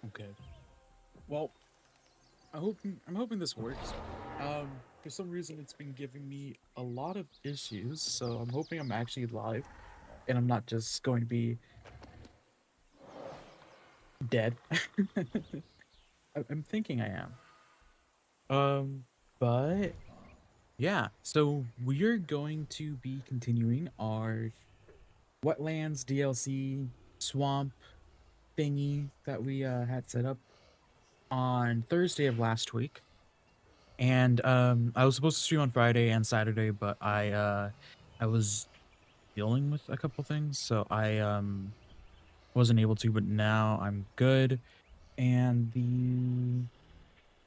Okay. Well, I'm hoping this works. For some reason it's been giving me a lot of issues, so I'm hoping I'm actually live and I'm not just going to be dead. I'm thinking I am. Um, but yeah, so we're going to be continuing our Wetlands DLC swamp thingy that we had set up on Thursday of last week. And I was supposed to stream on Friday and Saturday, but I was dealing with a couple things, so I wasn't able to, but now I'm good. And the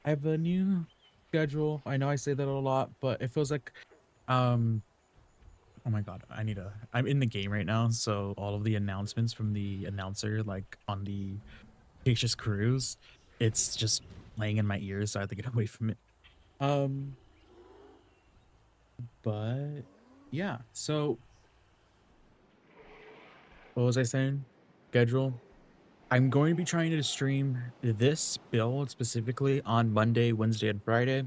I have a new schedule. I know I say that a lot, but it feels like um oh my god, I'm in the game right now, so all of the announcements from the announcer like on the Fictitious Cruise, it's just playing in my ears, so I have to get away from it. Um, but yeah, so what was I saying? Schedule. I'm going to be trying to stream this build specifically on Monday, Wednesday, and Friday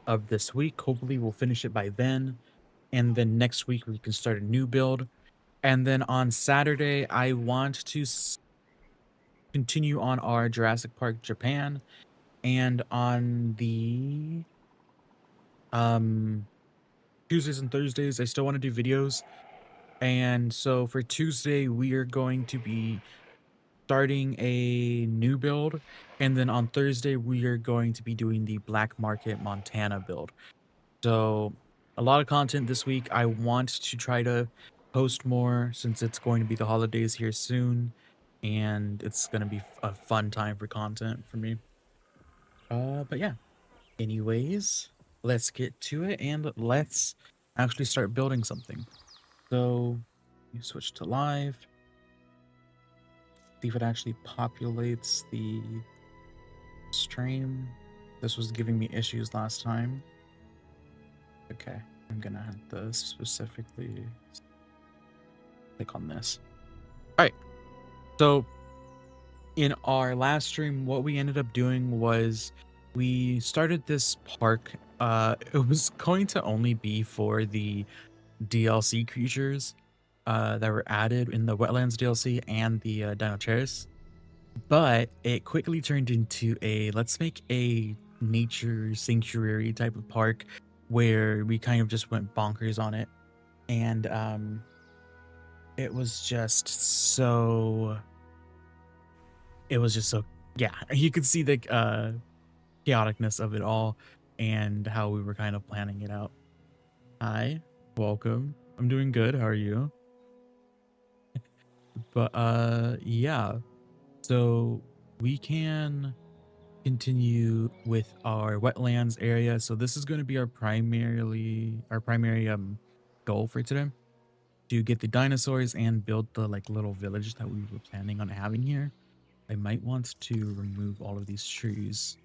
of this week. Hopefully, we'll finish it by then. And then next week, we can start a new build. And then on Saturday, I want to continue on our Jurassic Park Japan. And on the um Tuesdays and Thursdays, I still want to do videos. And so for Tuesday, we are going to be starting a new build. And then on Thursday, we are going to be doing the Black Market Montana build. So a lot of content this week. I want to try to post more since it's going to be the holidays here soon. And it's going to be a fun time for content for me. But yeah. Anyways, let's get to it and let's actually start building something. So you switch to live, see if it actually populates the stream. This was giving me issues last time. Okay, I'm gonna have to specifically click on this. All right, so in our last stream, what we ended up doing was we started this park. It was going to only be for the DLC creatures that were added in the Wetlands DLC and the Dinosaurs, but it quickly turned into a let's make a nature sanctuary type of park where we kind of just went bonkers on it, and it was just so it was just so yeah, you could see the chaoticness of it all and how we were kind of planning it out. Hi, welcome. I'm doing good. How are you? But yeah, so we can continue with our wetlands area. So this is going to be our primary goal for today, to get the dinosaurs and build the like little village that we were planning on having here. I might want to remove all of these trees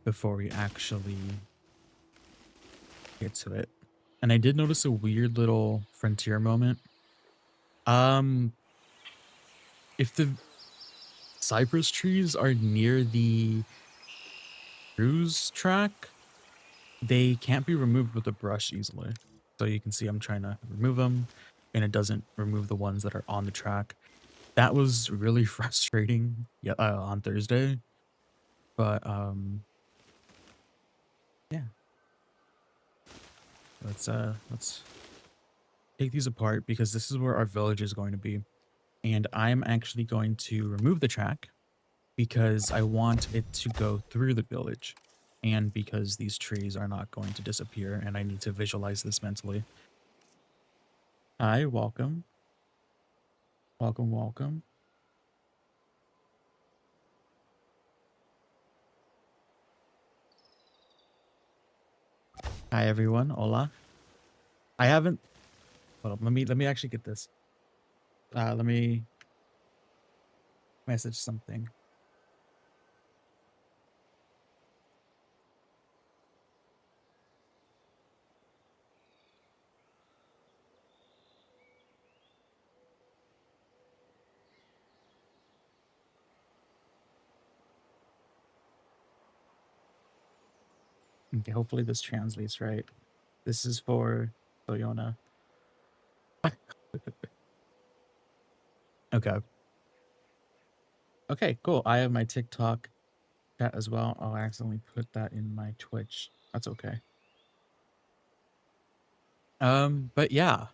before we actually get to it. And I did notice a weird little frontier moment. Um, if the cypress trees are near the cruise track, they can't be removed with a brush easily. So you can see I'm trying to remove them and it doesn't remove the ones that are on the track. That was really frustrating, yeah, on Thursday. But yeah, let's take these apart because this is where our village is going to be. And I'm actually going to remove the track because I want it to go through the village and because these trees are not going to disappear and I need to visualize this mentally. Hi, welcome. Welcome, welcome. Hi everyone. Hola. I haven't hold up, let me actually get this. Let me message something. Okay, hopefully this translates right. This is for Soyona. Okay. Okay, cool. I have my TikTok chat as well. I'll accidentally put that in my Twitch. That's okay. But yeah.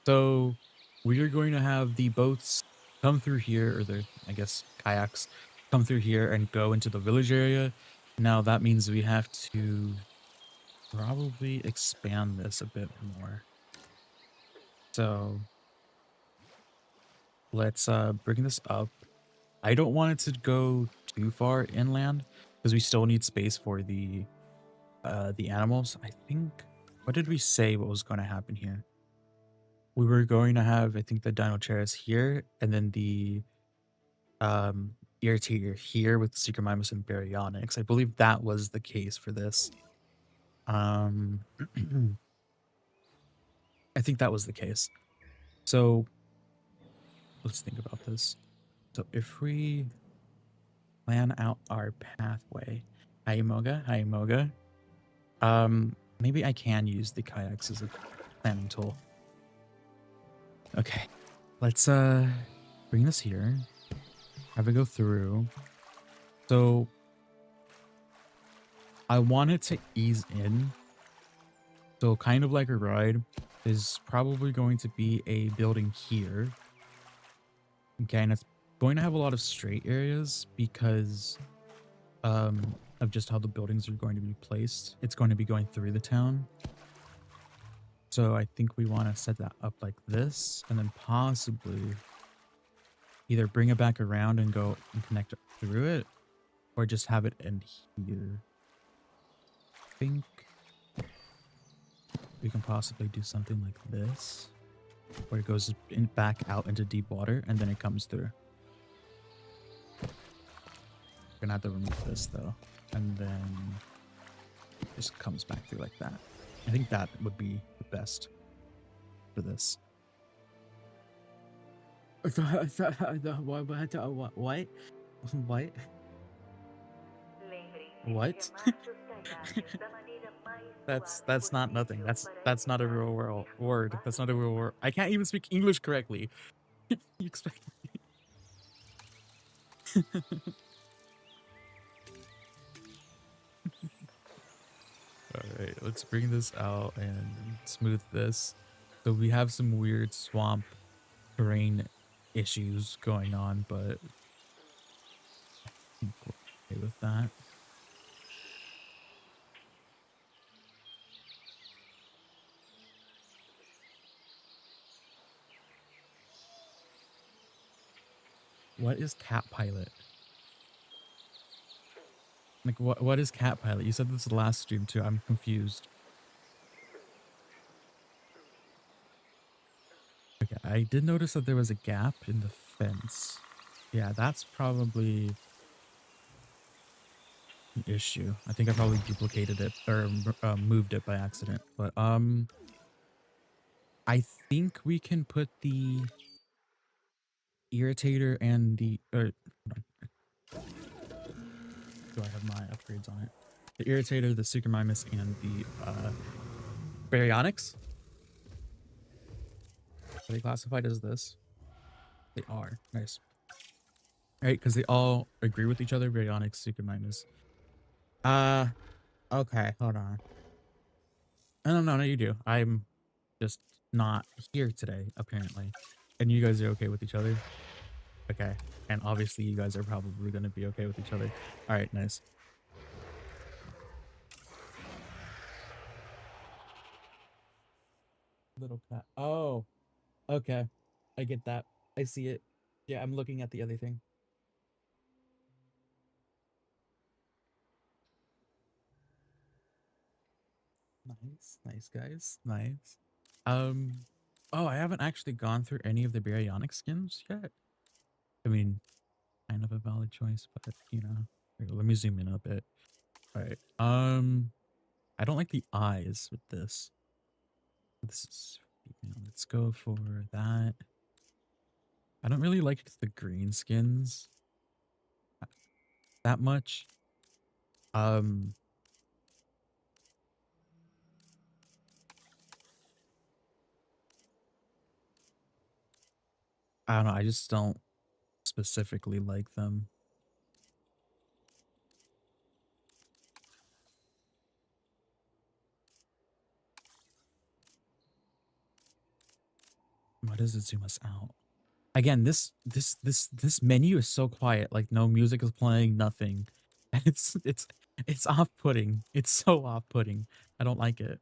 So we are going to have the boats come through here, or the, I guess, kayaks come through here and go into the village area. Now that means we have to probably expand this a bit more. So let's bring this up. I don't want it to go too far inland because we still need space for the animals. I think, what did we say what was going to happen here? We were going to have, I think, the dino chairs here, and then the um irritator here with Secremimus and Baryonyx. I believe that was the case for this. Um I think that was the case. So let's think about this. So if we plan out our pathway, hi Moga, hi Moga. Maybe I can use the kayaks as a planning tool. Okay. Let's bring this here. Have it go through. So I want it to ease in. So kind of like a ride is probably going to be a building here. Okay, and it's going to have a lot of straight areas because of just how the buildings are going to be placed. It's going to be going through the town. So I think we want to set that up like this and then possibly either bring it back around and go and connect through it or just have it end here. I think we can possibly do something like this where it goes in back out into deep water and then it comes through. We're gonna have to remove this though, and then it just comes back through like that. I think that would be the best for this. What? What? What? That's not nothing. That's not a real world word. That's not a real word. I can't even speak English correctly. You expect All right, let's bring this out and smooth this. So we have some weird swamp terrain issues going on, but I think we're okay with that. What is Cat Pilot? Like what is Cat Pilot? You said this the last stream too. I'm confused. Okay, I did notice that there was a gap in the fence. Yeah, that's probably an issue. I think I probably duplicated it or moved it by accident. But I think we can put the irritator and the hold on. Do I have my upgrades on it? The irritator, the Suchomimus, and the Baryonyx. Are they classified as this? They are. Nice. Right, because they all agree with each other. Baryonyx, Suchomimus. Okay, hold on. No, you do. I'm just not here today, apparently. And you guys are okay with each other? Okay. And obviously you guys are probably going to be okay with each other. All right, nice. Little cat. Oh, okay. I get that. I see it. Yeah, I'm looking at the other thing. Nice, nice guys. Nice. Um, oh, I haven't actually gone through any of the Baryonyx skins yet. I mean, kind of a valid choice, but you know, here, let me zoom in a bit. All right. I don't like the eyes with this. This is, let's go for that. I don't really like the green skins that much. Um, I don't know, I just don't specifically like them. Why does it zoom us out? Again, this menu is so quiet, like no music is playing, nothing. And it's off-putting. It's so off-putting. I don't like it.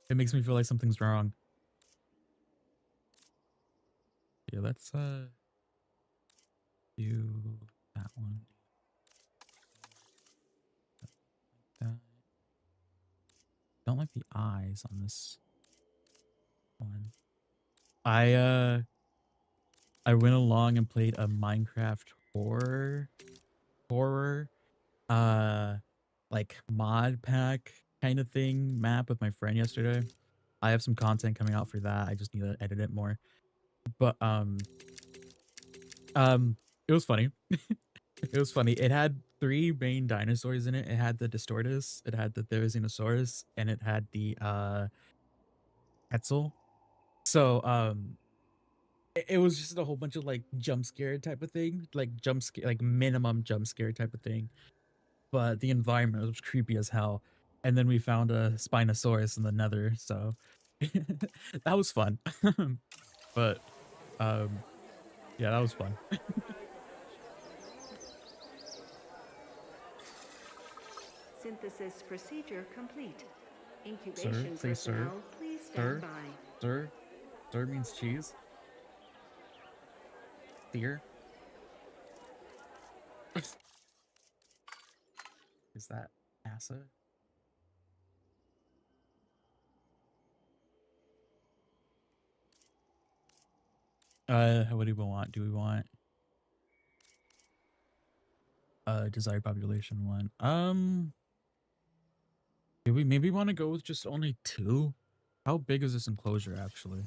It makes me feel like something's wrong. Yeah, let's do that one. That. Don't like the eyes on this one. I I went along and played a Minecraft horror uh like mod pack kind of thing map with my friend yesterday. I have some content coming out for that. I just need to edit it more. But um it was funny. It was funny. It had three main dinosaurs in it. It had the Distortus, it had the Therizinosaurus, and it had the Quetzal. So it was just a whole bunch of like jump scare type of thing, like jump scare, like minimum jump scare type of thing. But the environment was creepy as hell. And then we found a Spinosaurus in the Nether, so that was fun. But um, yeah, that was fun. Synthesis procedure complete. Sir, Incubation say sir, personnel, please stand sir, by. sir, sir means cheese. Deer, is that NASA? What do we want? Do we want desired population one? Do we maybe want to go with just only two? How big is this enclosure actually?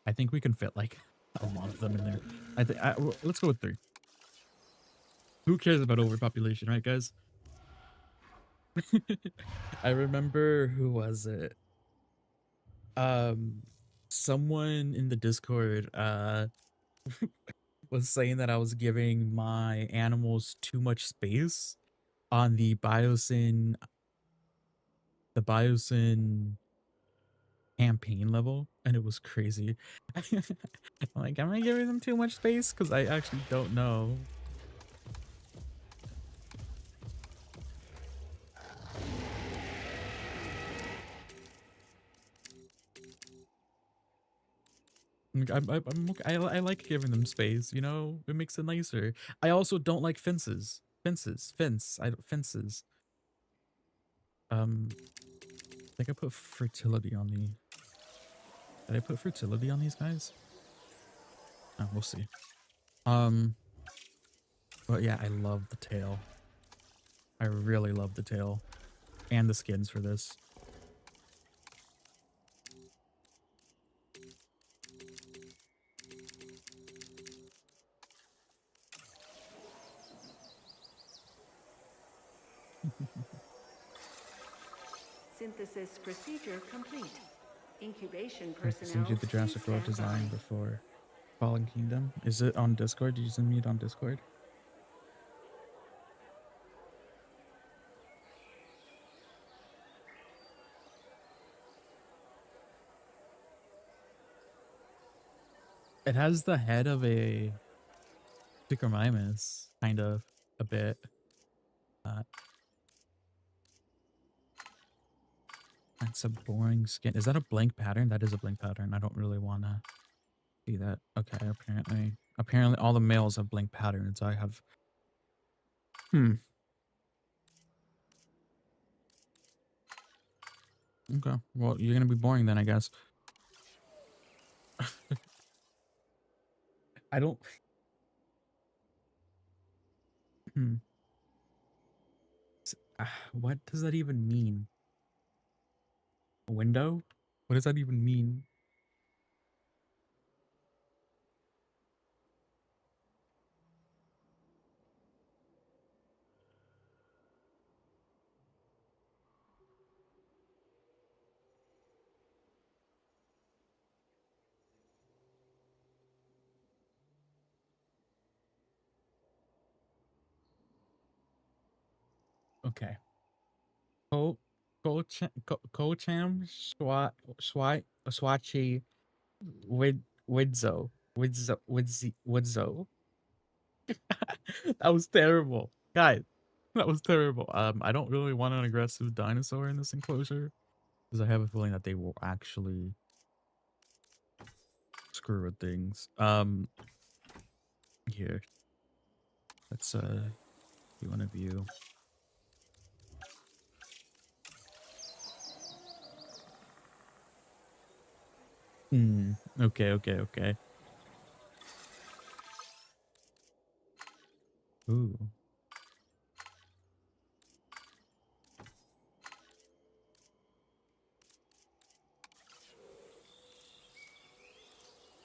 I think we can fit like a lot of them in there. I think let's go with three. Who cares about overpopulation, right, guys? I remember who was it? Um, someone in the Discord was saying that I was giving my animals too much space on the Biosyn campaign level, and it was crazy. I'm like, am I giving them too much space? Because I actually don't know. Like, I like giving them space, you know? It makes it nicer. I also don't like fences. Fences. I think I put fertility on the. Did I put fertility on these guys? Oh, we'll see. Um, but yeah, I love the tail. I really love the tail and the skins for this. Synthesis procedure complete. Incubation I can send you personnel, the please Jurassic World stand by. design before Fallen Kingdom. Is it on Discord? Did you send me it on Discord? It has the head of a Picromimus, kind of, a bit. Uh, that's a boring skin. Is that a blank pattern? That is a blank pattern. I don't really want to see that. Okay, apparently all the males have blank patterns. I have. Okay. Well, you're gonna be boring then, I guess. I don't. Hmm. What does that even mean? A window? What does that even mean? Okay. Kocham Swachi Widzo. That was terrible. Guys, that was terrible. I don't really want an aggressive dinosaur in this enclosure because I have a feeling that they will actually screw with things. Here. Let's do one of you. Okay. Ooh.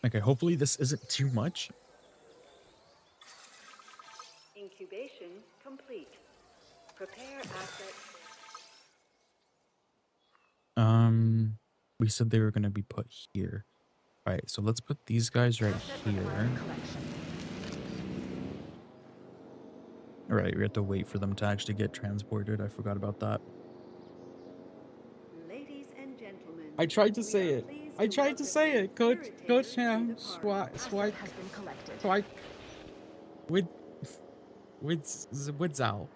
Okay, hopefully this isn't too much. Incubation complete. Prepare asset. We said they were gonna be put here. All right, so let's put these guys right here. All right, we have to wait for them to actually get transported. I forgot about that. Ladies and gentlemen, I tried to we say are it. pleased I to tried to welcome say it. Coach Heritage Ham, to the park. Swike, Has been collected. Swike, Widzao.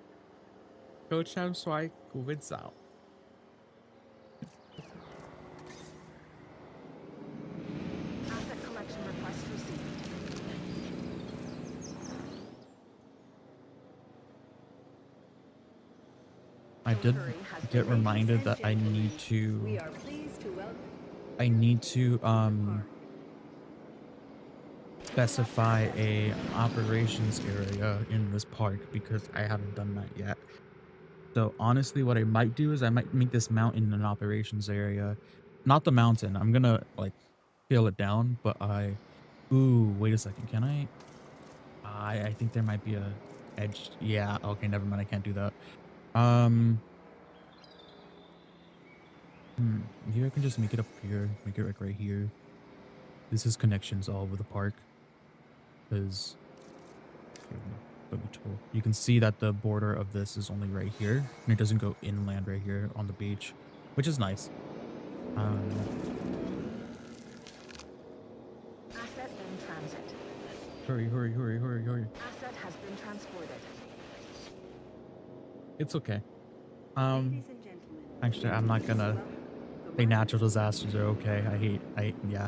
Coach Ham, Swike, Widzao. Asset collection request received. I did Delivery has get been reminded Ladies that and I need gentlemen, to. We are pleased to welcome I need to park. specify a operations area in this park because I haven't done that yet. So honestly, what I might do is I might make this mountain an operations area. Not the mountain. I'm gonna like scale it down, but ooh, wait a second. Can I? I think there might be a edge. Yeah. Okay. Never mind. I can't do that. Maybe I can just make it up here. Make it like right here. This is connections all over the park. Because you can see that the border of this is only right here, and it doesn't go inland right here on the beach, which is nice. Asset in transit. Hurry. Asset has been transported. It's okay. Ladies and gentlemen, Actually, I'm not gonna say natural disasters are okay. Yeah.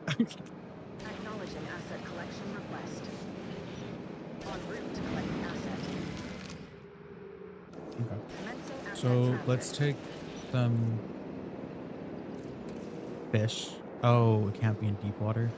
Acknowledging asset collection request. En route to collect the asset. Okay. Commencing asset So transit. let's take some fish. Oh, it can't be in deep water.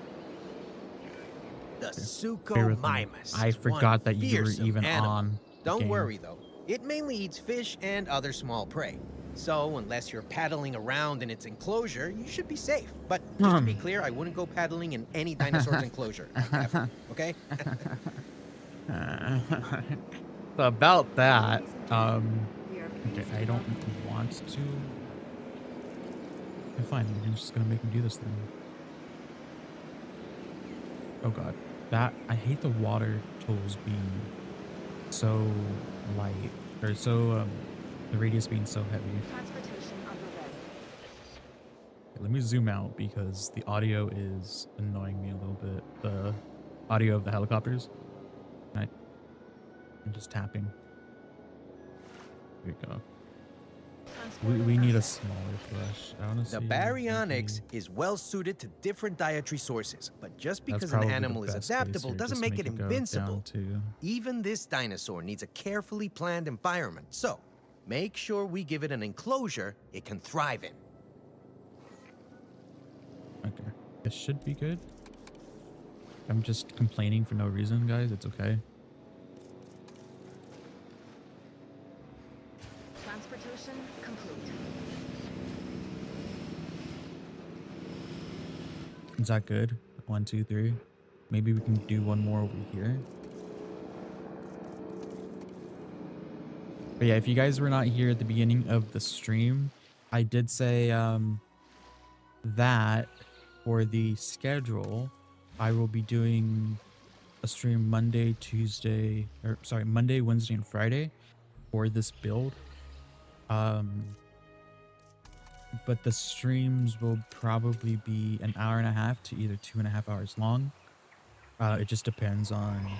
The Bear Suco with me. mimus. I is forgot one that you were fearsome even animal. on the Don't game. worry though. It mainly eats fish and other small prey. So unless you're paddling around in its enclosure, you should be safe. But just to be clear, I wouldn't go paddling in any dinosaur's enclosure. Ever, okay? So about that, we are okay, pleased I to don't welcome want to. Okay, fine, you're just gonna make me do this thing. Oh god, I hate the water tools being so light, or so the radius being so heavy. Transportation underway. Okay, let me zoom out because the audio is annoying me a little bit. The audio of the helicopters. I'm just tapping. Here we go. We need a smaller brush. I want to The see. baryonyx is well suited to different dietary sources, but just That's because an probably the animal is best case adaptable here. doesn't Just make it it go invincible. down to. Even this dinosaur needs a carefully planned environment, so make sure we give it an enclosure it can thrive in. Okay, this should be good. I'm just complaining for no reason, guys. It's okay. Transportation complete. Is that good? 1, 2, 3. Maybe we can do one more over here. But yeah, if you guys were not here at the beginning of the stream, I did say that for the schedule, I will be doing a stream Monday, Wednesday, and Friday. for this build. But the streams will probably be an hour and a half to either 2.5 hours long. It just depends on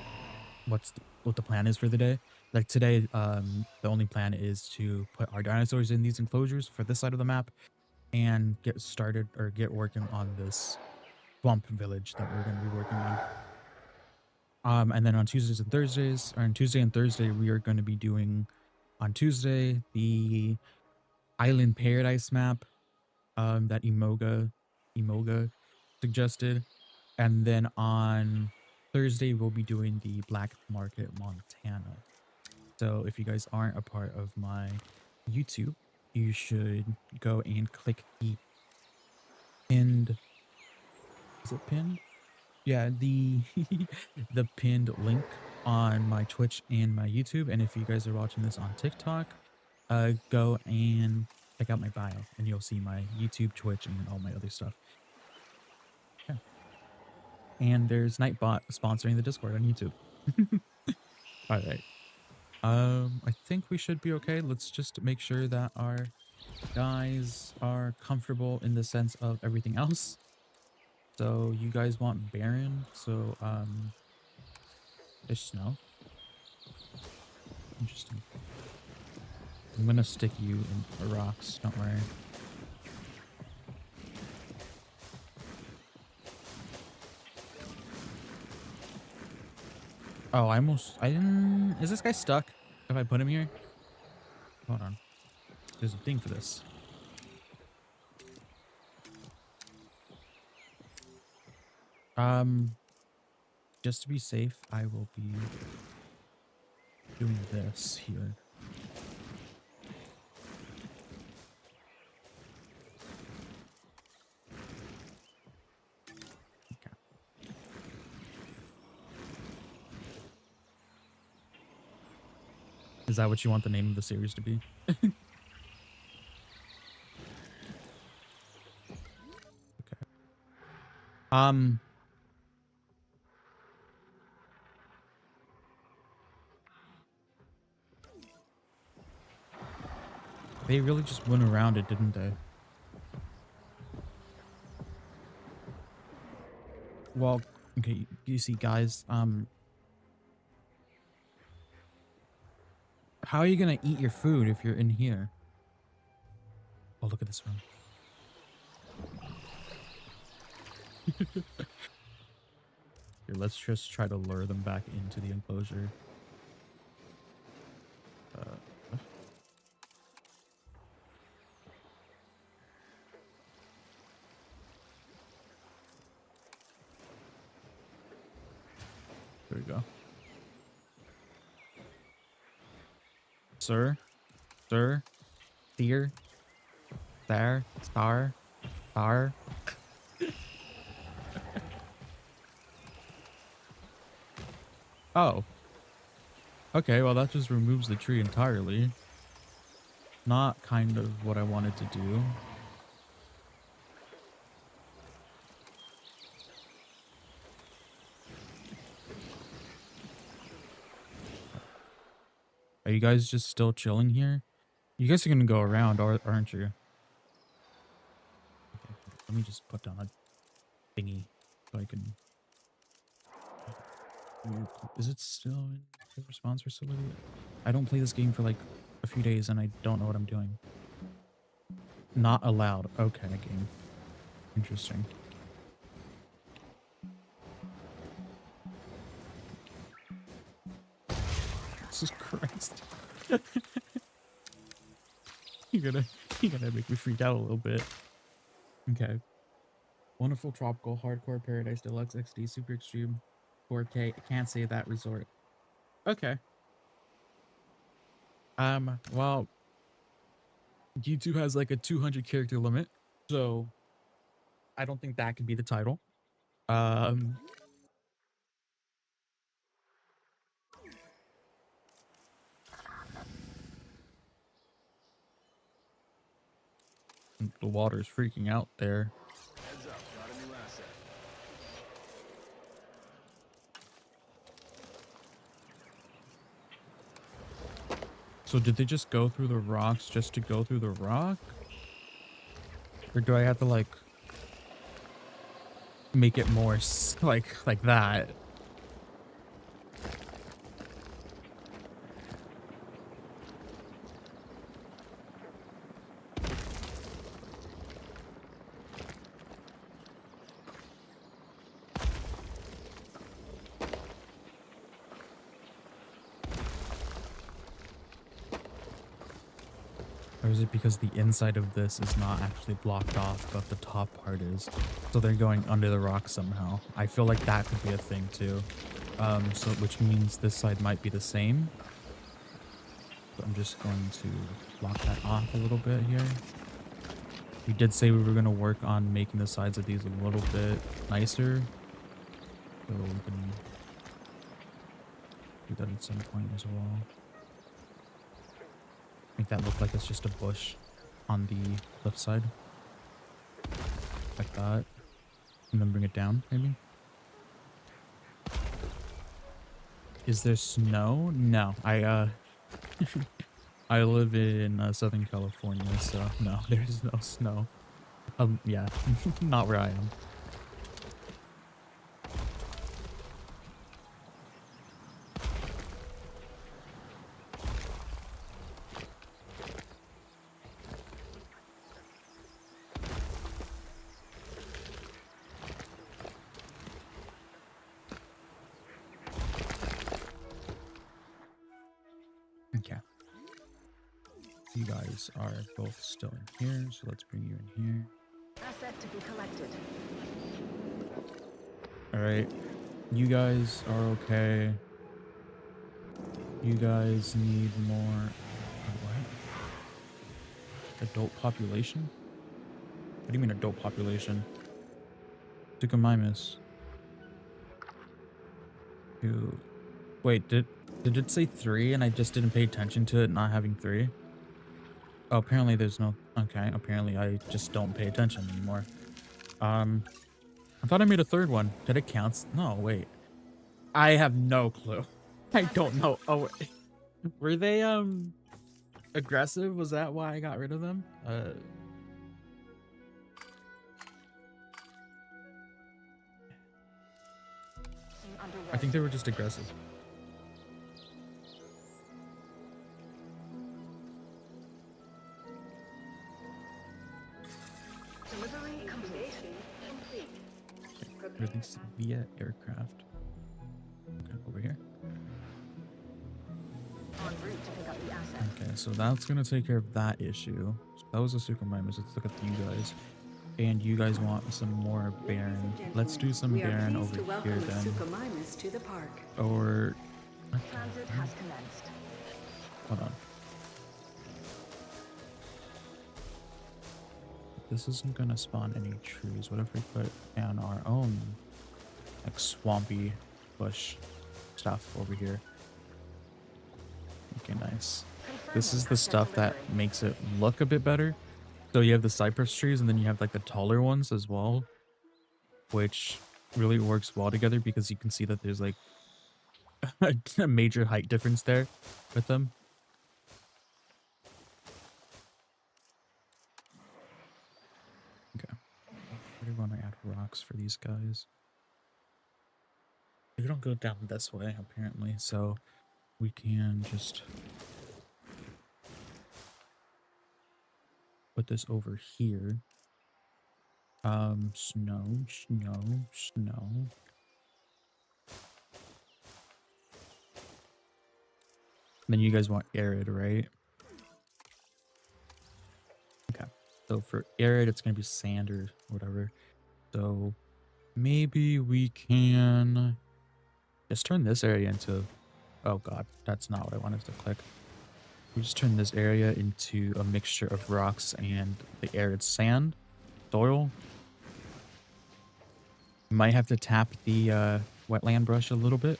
what the plan is for the day. Like today, the only plan is to put our dinosaurs in these enclosures for this side of the map and get started or get working on this swamp village that we're going to be working on. And then on Tuesdays and Thursdays, or on Tuesday and Thursday, we are going to be doing on Tuesday the Island Paradise map that Emoga suggested, and then on Thursday we'll be doing the Black Market Montana. So if you guys aren't a part of my YouTube, you should go and click the pinned. Is it pinned? Yeah, the the pinned link on my Twitch and my YouTube. And if you guys are watching this on TikTok, go and check out my bio, and you'll see my YouTube, Twitch, and all my other stuff. Yeah. And there's Nightbot sponsoring the Discord on YouTube. All right. I think we should be okay. Let's just make sure that our guys are comfortable in the sense of everything else. So you guys want Baron, so there's snow. Interesting. I'm gonna stick you in the rocks, don't worry. Oh, I didn't, is this guy stuck? If I put him here? Hold on. There's a thing for this. Just to be safe, I will be doing this here. Okay. Is that what you want the name of the series to be? Okay. They really just went around it, didn't they? Well, okay, you see, guys, how are you gonna eat your food if you're in here? Oh, look at this one. Here, let's just try to lure them back into the enclosure. There we go. Sir? Sir? Dear? There? Star? Star? Oh. Okay, well that just removes the tree entirely. Not kind of what I wanted to do. Are you guys just still chilling here? You guys are gonna go around, aren't you? Okay, let me just put down a thingy so I can... Is it still in the response facility? I don't play this game for like a few days and I don't know what I'm doing. Not allowed. Okay, game. Interesting. Jesus Christ. You're gonna make me freak out a little bit. Okay. Wonderful Tropical Hardcore Paradise Deluxe XD Super Extreme 4K. I can't say that resort. Okay. Well, YouTube has like a 200 character limit, so I don't think that could be the title. The water's freaking out there. Heads up, got a new asset. So did they just go through the rocks just to go through the rock? Or do I have to like make it more like that? Or is it because the inside of this is not actually blocked off, but the top part is? So they're going under the rock somehow. I feel like that could be a thing too. So which means this side might be the same. So I'm just going to block that off a little bit here. We did say we were going to work on making the sides of these a little bit nicer. So we can do that at some point as well. Make that look like it's just a bush on the cliff side. Like that. And then bring it down, maybe. Is there snow? No. I live in Southern California, so no, there's no snow. Yeah, not where I am. Okay. You guys are both still in here, so let's bring you in here. Asset to be collected. Alright. You guys are okay. You guys need more... What? Adult population? What do you mean adult population? Suchomimus. Two. Wait, did it say 3 and I just didn't pay attention to it not having 3? Oh, apparently there's no... Okay, apparently I just don't pay attention anymore. I thought I made a 3rd one. Did it count? No, wait. I have no clue. I don't know. Oh, wait. Were they, aggressive? Was that why I got rid of them? I think they were just aggressive. Delivery complete. Release via aircraft. Okay, over here. En route to pick up the asset. Okay, so that's gonna take care of that issue. So that was a Suchomimus. Let's look at you guys. And you guys want some more Baron. Let's do some Baron over here then. Suchomimus to the park. Or... Transit has commenced. Hold on. This isn't gonna spawn any trees. What if we put down our own like swampy bush stuff over here? Okay, nice. This is the stuff that makes it look a bit better. So you have the cypress trees and then you have like the taller ones as well, which really works well together because you can see that there's like a major height difference there with them. Okay. Where do you want to add rocks for these guys? We don't go down this way apparently, so we can just put this over here. Snow. Then you guys want arid, right? Okay. So for arid, it's gonna be sand or whatever. So maybe we can just turn this area into... Oh god, that's not what I wanted to click. We just turn this area into a mixture of rocks and the arid sand, soil. Might have to tap the wetland brush a little bit.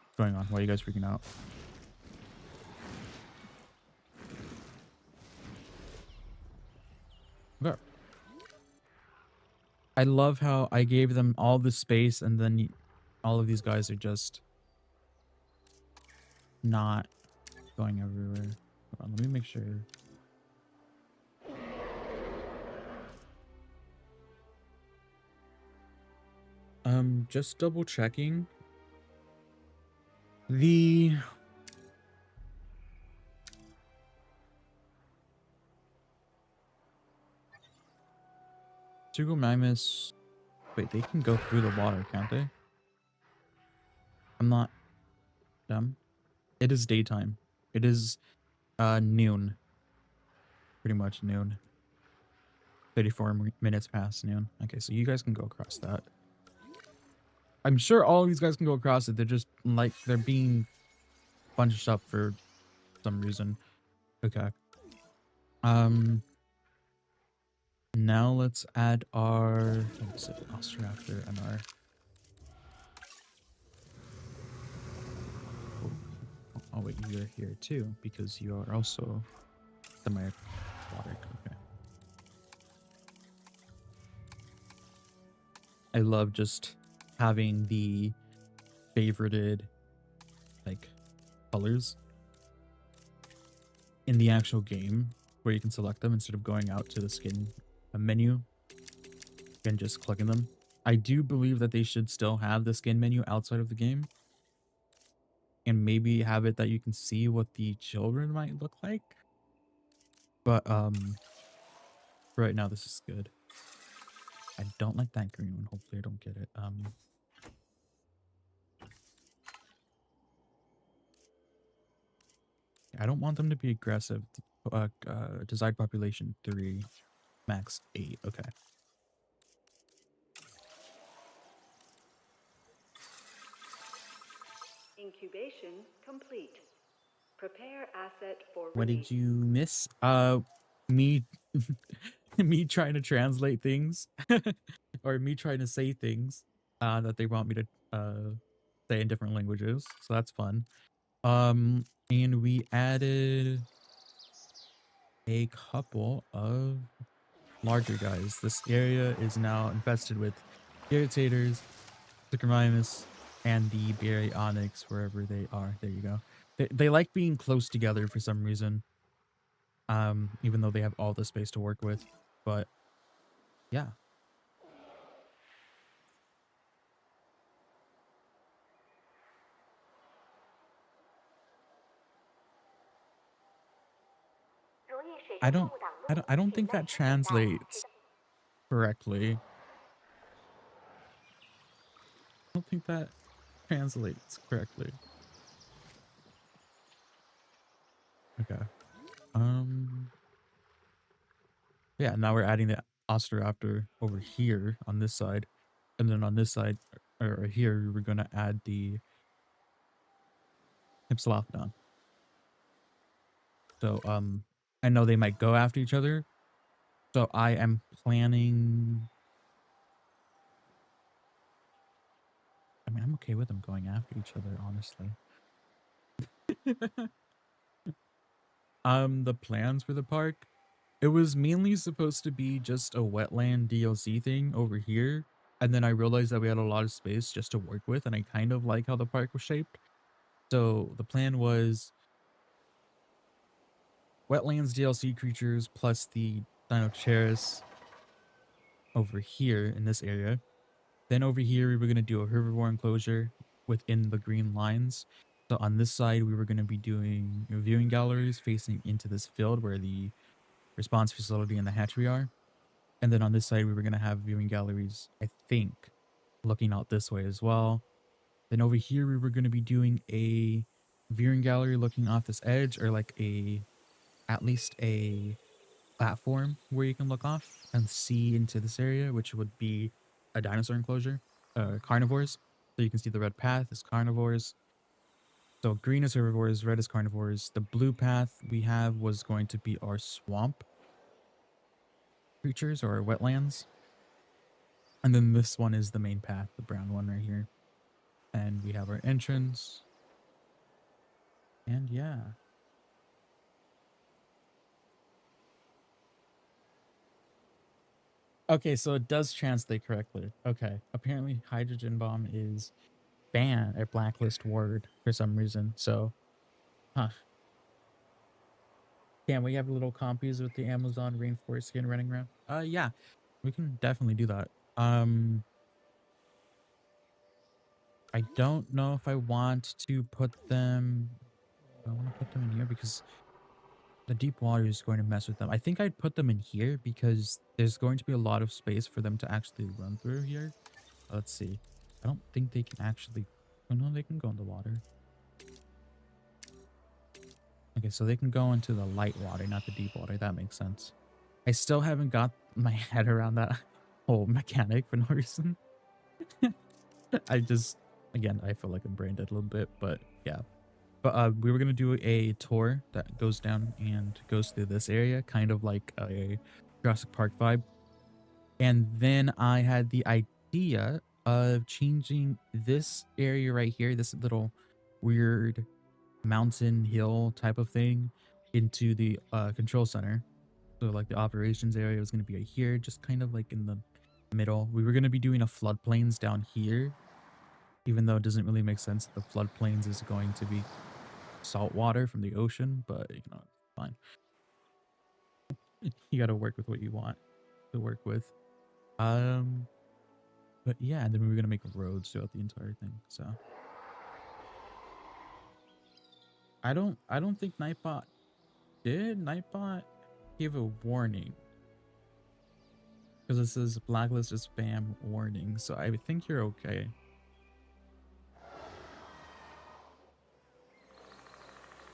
What's going on? Why are you guys freaking out? Okay. I love how I gave them all the space and then all of these guys are just not going everywhere. Hold on, let me make sure. Just double checking. The Sugomimus. Wait, they can go through the water, can't they? I'm not dumb. It is daytime. It is noon. Pretty much noon. 34 minutes past noon. Okay, so you guys can go across that. I'm sure all of these guys can go across it. They're just like they're being bunched up for some reason. Okay. Now let's add our what is it? Ostraptor and our oh wait, you're here too because you are also semi-aquatic. Okay. I love just having the favorited like colors in the actual game where you can select them instead of going out to the skin menu and just clicking them. I do believe that they should still have the skin menu outside of the game and maybe have it that you can see what the children might look like. But right now this is good. I don't like that green one. Hopefully I don't get it. I don't want them to be aggressive. Desired population 3, max 8. Okay. Incubation complete. Prepare asset for What release. did you miss? Me me trying to translate things or me trying to say things that they want me to say in different languages. So that's fun. And we added a couple of larger guys. This area is now infested with irritators, Sycamines, and the Baryonyx wherever they are. There you go. They like being close together for some reason. Even though they have all the space to work with. But yeah. I don't think that translates correctly. I don't think that translates correctly. Okay. Yeah, now we're adding the Osteraptor over here on this side. And then on this side or here we're gonna add the Hypsilophodon. So I know they might go after each other. So I am planning, I mean I'm okay with them going after each other, honestly. The plans for the park, it was mainly supposed to be just a wetland DLC thing over here. And then I realized that we had a lot of space just to work with. And I kind of like how the park was shaped. So the plan was Wetlands DLC creatures plus the Dinocheris over here in this area. Then over here, we were going to do a herbivore enclosure within the green lines. So on this side, we were going to be doing viewing galleries facing into this field where the response facility and the hatchery are. And then on this side, we were going to have viewing galleries, I think, looking out this way as well. Then over here, we were going to be doing a viewing gallery looking off this edge, or like at least a platform where you can look off and see into this area, which would be a dinosaur enclosure, carnivores. So you can see the red path is carnivores. So green is herbivores, red is carnivores. The blue path we have was going to be our swamp creatures or wetlands. And then this one is the main path, the brown one right here. And we have our entrance. And yeah. Okay, so it does translate correctly. Okay, apparently hydrogen bomb is banned a blacklist word for some reason. So, huh? Can we have little compies with the Amazon rainforest skin running around? Yeah, we can definitely do that. I don't know if I want to put them. I want to put them in here because the deep water is going to mess with them. I think I'd put them in here because there's going to be a lot of space for them to actually run through here. Let's see. I don't think they can actually. Oh no, they can go in the water. Okay, so they can go into the light water, not the deep water. That makes sense. I still haven't got my head around that whole mechanic for no reason. I just, again, I feel like I'm brain dead a little bit, but yeah. But we were gonna do a tour that goes down and goes through this area, kind of like a Jurassic Park vibe. And then I had the idea of changing this area right here, this little weird mountain hill type of thing, into the control center. So like the operations area was going to be right here, just kind of like in the middle. We were going to be doing a floodplains down here, even though it doesn't really make sense. The floodplains is going to be salt water from the ocean, but you know, fine. You got to work with what you want to work with. But yeah, and then we were going to make roads throughout the entire thing. So I don't think Nightbot did. Nightbot gave a warning because it says blacklist is spam warning. So I think you're okay.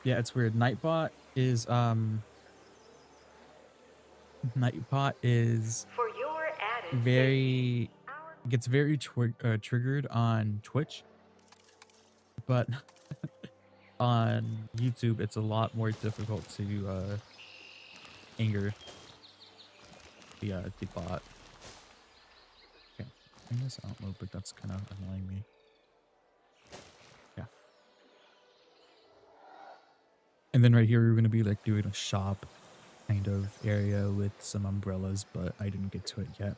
Yeah, it's weird. Nightbot is For your added safety, very our gets very triggered on Twitch, but on YouTube it's a lot more difficult to anger the bot. Okay, I guess I don't know, but that's kind of annoying me. Yeah. And then right here we're gonna be like doing a shop kind of area with some umbrellas, but I didn't get to it yet.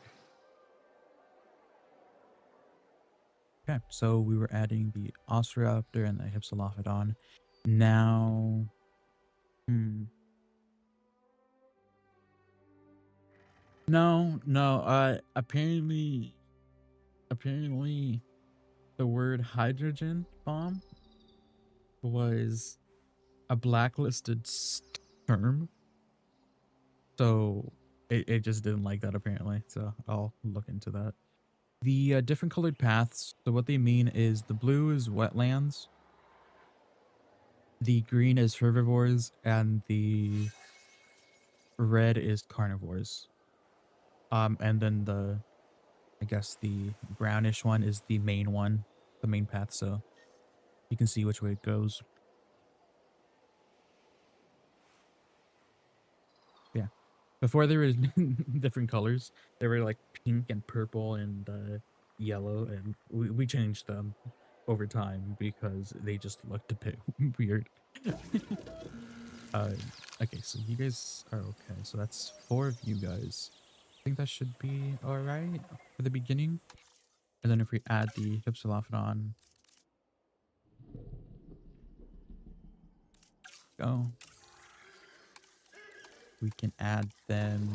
Okay, so we were adding the Oceraptor and the Hypsilophodon. Now, no. Apparently, the word hydrogen bomb was a blacklisted term, so it just didn't like that apparently. So I'll look into that. The different colored paths. So what they mean is the blue is wetlands, the green is herbivores, and the red is carnivores. And then I guess the brownish one is the main one, the main path. So you can see which way it goes. Yeah. Before there was different colors. They were like pink and purple and yellow, and we changed them over time because they just looked a bit weird. uh, okay, so you guys are okay. So that's 4 of you guys. I think that should be all right for the beginning. And then if we add the Hypsilophodon, go. We can add them.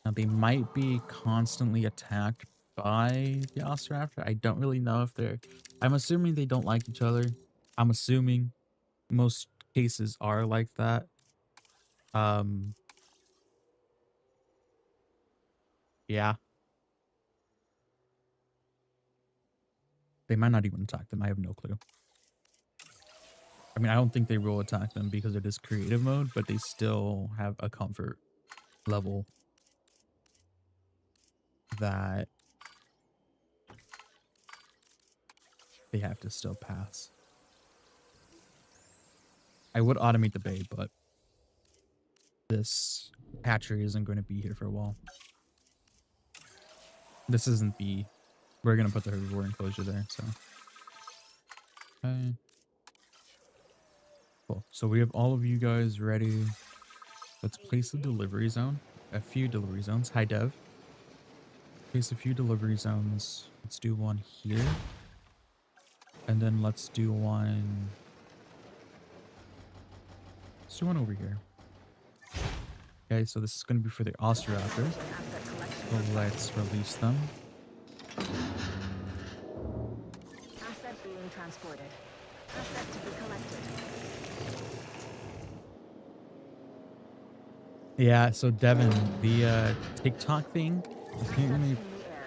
Now they might be constantly attacked by the Osteraptor. I don't really know if they're. I'm assuming they don't like each other. I'm assuming most cases are like that. Yeah. They might not even attack them. I have no clue. I mean, I don't think they will attack them because it is creative mode, but they still have a comfort level that they have to still pass. I would automate the bait, but this hatchery isn't going to be here for a while. This isn't the... We're going to put the herbivore enclosure there, so... Okay. Cool. So we have all of you guys ready. Let's place a delivery zone. A few delivery zones. Hi, Dev. Place a few delivery zones. Let's do one here. And then let's do one... Let's do one over here. Okay, so this is going to be for the Osteraptor. Asset collection So request. let's release them. Asset being transported. Asset to be collected. Yeah, so Devin, the TikTok thing, Assets apparently in the air.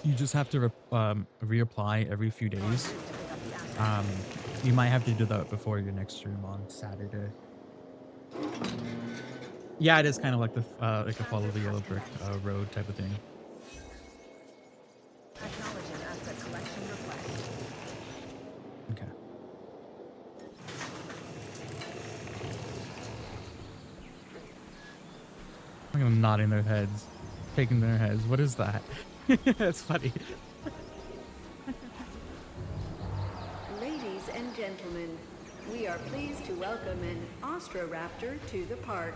you just have to reapply every few En days. route to pick up the asset. You might have to do that before your next stream on Saturday. Yeah, it is kind of like the like a follow the yellow brick road type of thing. Acknowledging asset collection request. Okay. Look at them nodding their heads, shaking their heads. What is that? That's funny. Ladies and gentlemen, we are pleased to welcome an Ostroraptor to the park.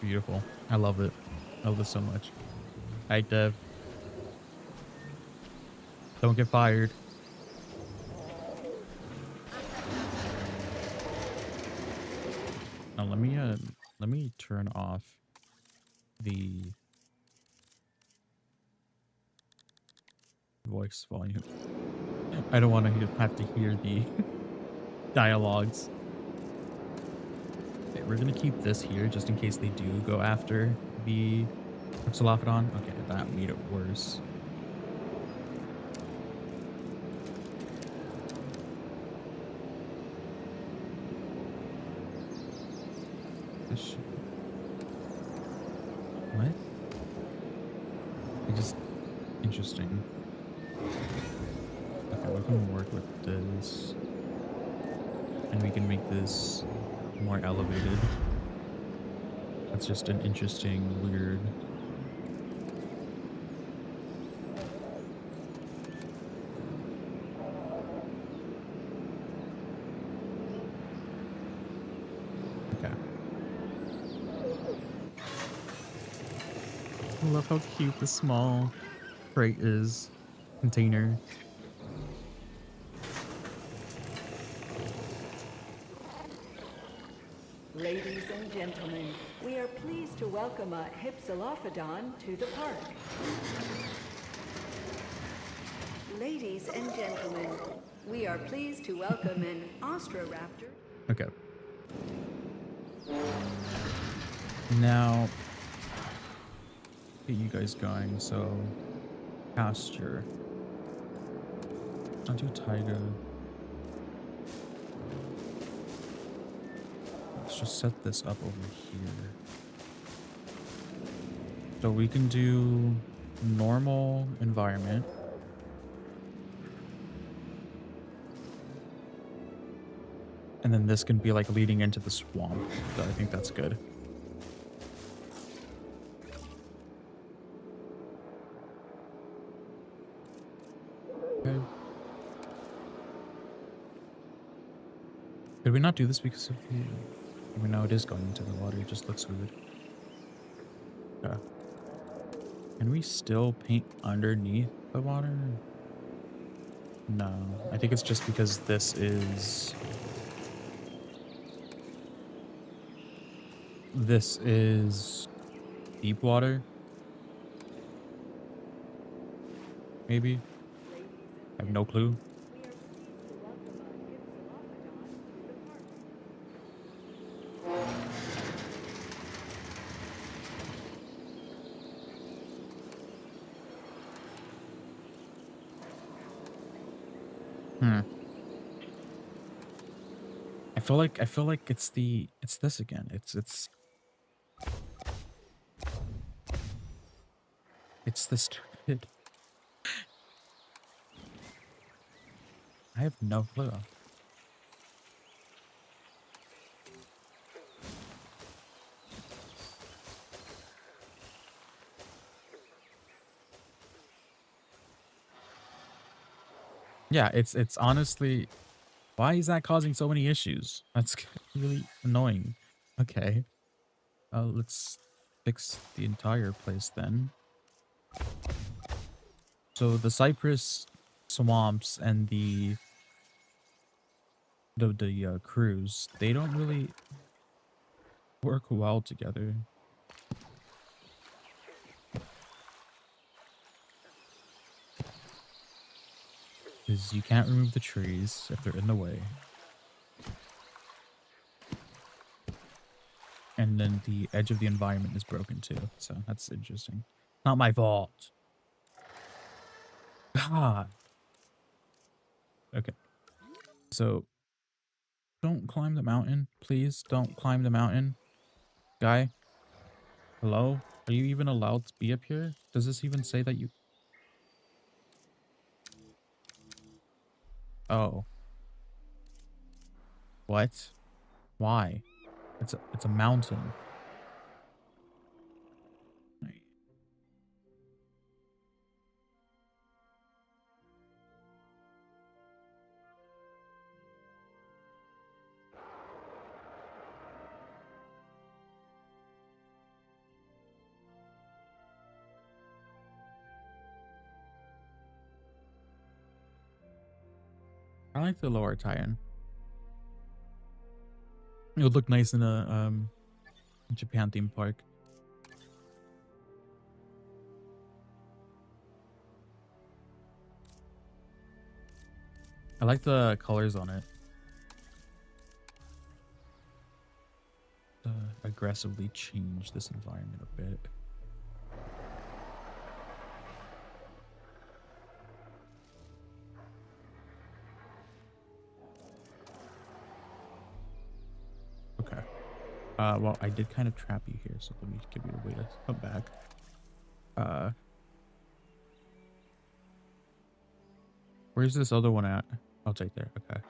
Beautiful. I love it. I love this so much. Hi, Dev. Don't get fired. Now let me turn off the voice volume. I don't want to have to hear the dialogues. Okay, we're gonna keep this here just in case they do go after the Ipsilophodon. Okay, that made it worse. This should... What? It's just interesting. Okay, we can work with this. And we can make this more elevated. That's just an interesting, weird... Okay. I love how cute the small crate is. Container. Ladies and gentlemen, we are pleased to welcome a Hypsilophodon to the park. Ladies and gentlemen, we are pleased to welcome an Ostroraptor. Okay. Now, get you guys going. So, pasture. I'll do taiga. Let's just set this up over here. So we can do normal environment. And then this can be like leading into the swamp. So I think that's good. Okay. Did we not do this because of the... I mean, now it is going into the water. It just looks weird. Okay. Can we still paint underneath the water? No. I think it's just because this is... This is deep water. Maybe. I have no clue. I feel like it's this again. It's this stupid. I have no clue. Yeah, it's honestly, why is that causing so many issues? That's really annoying. Okay. Let's fix the entire place then. So the cypress swamps and the cruise, they don't really work well together. Because you can't remove the trees if they're in the way. And then the edge of the environment is broken too. So that's interesting. Not my fault. God. Okay. So don't climb the mountain. Please don't climb the mountain. Guy. Hello? Are you even allowed to be up here? Does this even say that you... Oh. What? Why? It's a mountain. I like the lower tie-in. It would look nice in a Japan theme park. I like the colors on it. Aggressively change this environment a bit. Okay. Well, I did kind of trap you here, so let me give you a way to come back. Where's this other one at? Oh, it's right there. Okay.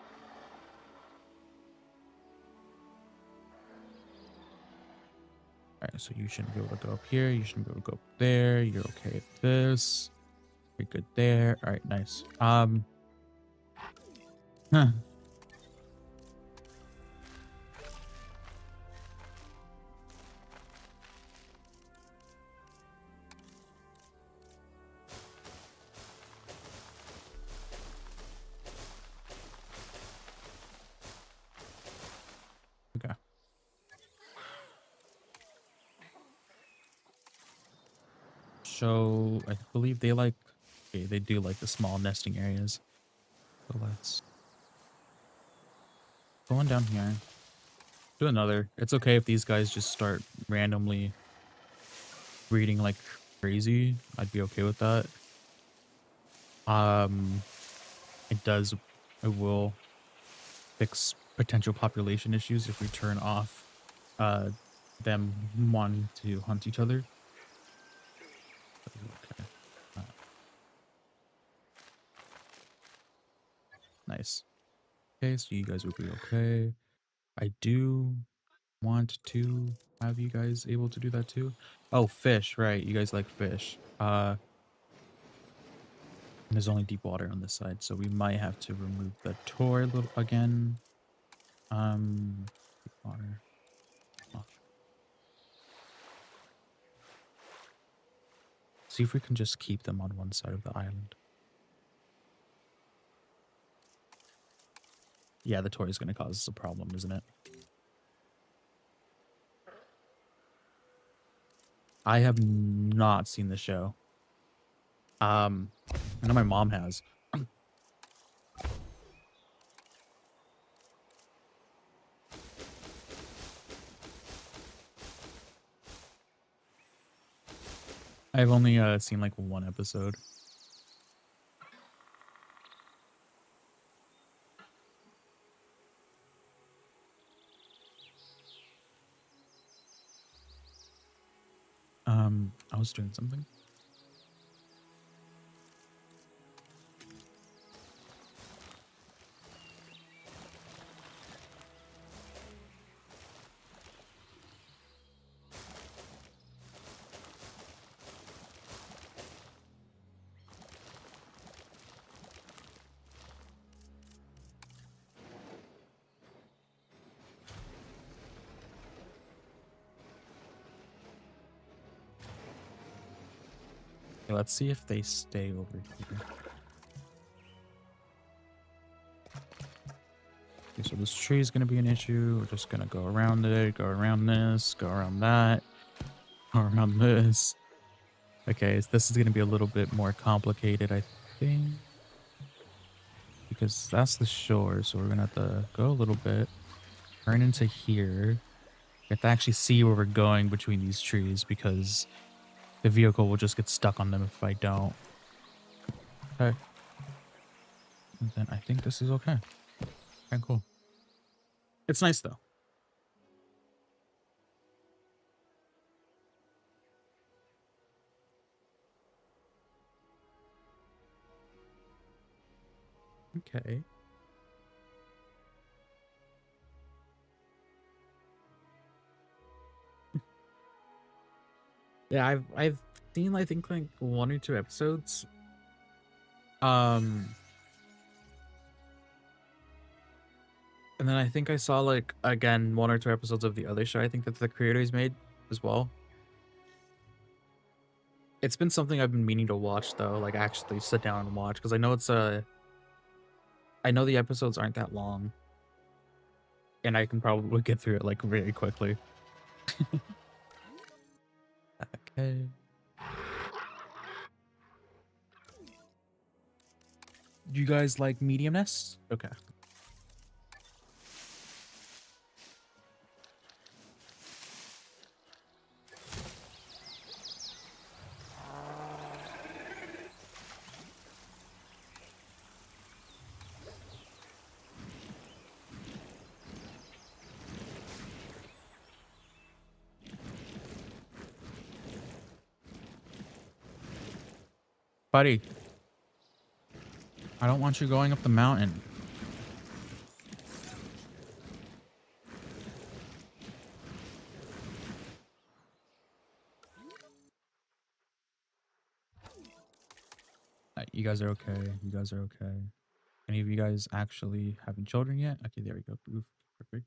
Alright, so you shouldn't be able to go up here. You shouldn't be able to go up there. You're okay with this. You're good there. Alright, nice. Huh. Okay. So I believe they like, okay, they do like the small nesting areas. So let's go on down here. Do another. It's okay if these guys just start randomly breeding like crazy. I'd be okay with that. It will fix potential population issues if we turn off them wanting to hunt each other. Okay. Nice. Okay, so you guys will be okay. I do want to have you guys able to do that too. Oh, fish, right. You guys like fish. There's only deep water on this side, so we might have to remove the tour a little again. Deep water. Oh. See if we can just keep them on one side of the island. Yeah, the toy is going to cause us a problem, isn't it? I have not seen the show. I know my mom has. I've only seen like one episode. I was doing something. Okay, let's see if they stay over here. Okay, so this tree is going to be an issue. We're just going to go around it, go around this, go around that, go around this. Okay, so this is going to be a little bit more complicated, I think. Because that's the shore, so we're going to have to go a little bit, turn into here. We have to actually see where we're going between these trees because the vehicle will just get stuck on them if I don't. Okay. And then I think this is okay. Okay, cool. It's nice though. Okay. Yeah, I've seen I think like 1 or 2 episodes. Um and then I think I saw like again 1 or 2 episodes of the other show I think that the creators made as well. It's been something I've been meaning to watch though, like actually sit down and watch because I know it's I know the episodes aren't that long and I can probably get through it like very quickly. Okay. Do you guys like mediumness? Okay. Buddy, I don't want you going up the mountain. You guys are okay. You guys are okay. Any of you guys actually having children yet? Okay, there we go. Oof, perfect.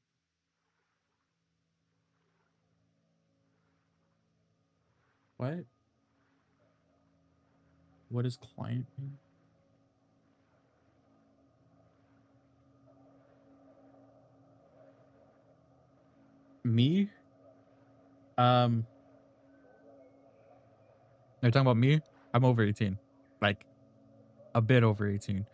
What? What is client mean? Me? Um, they're talking about me? I'm over 18. Like, a bit over 18.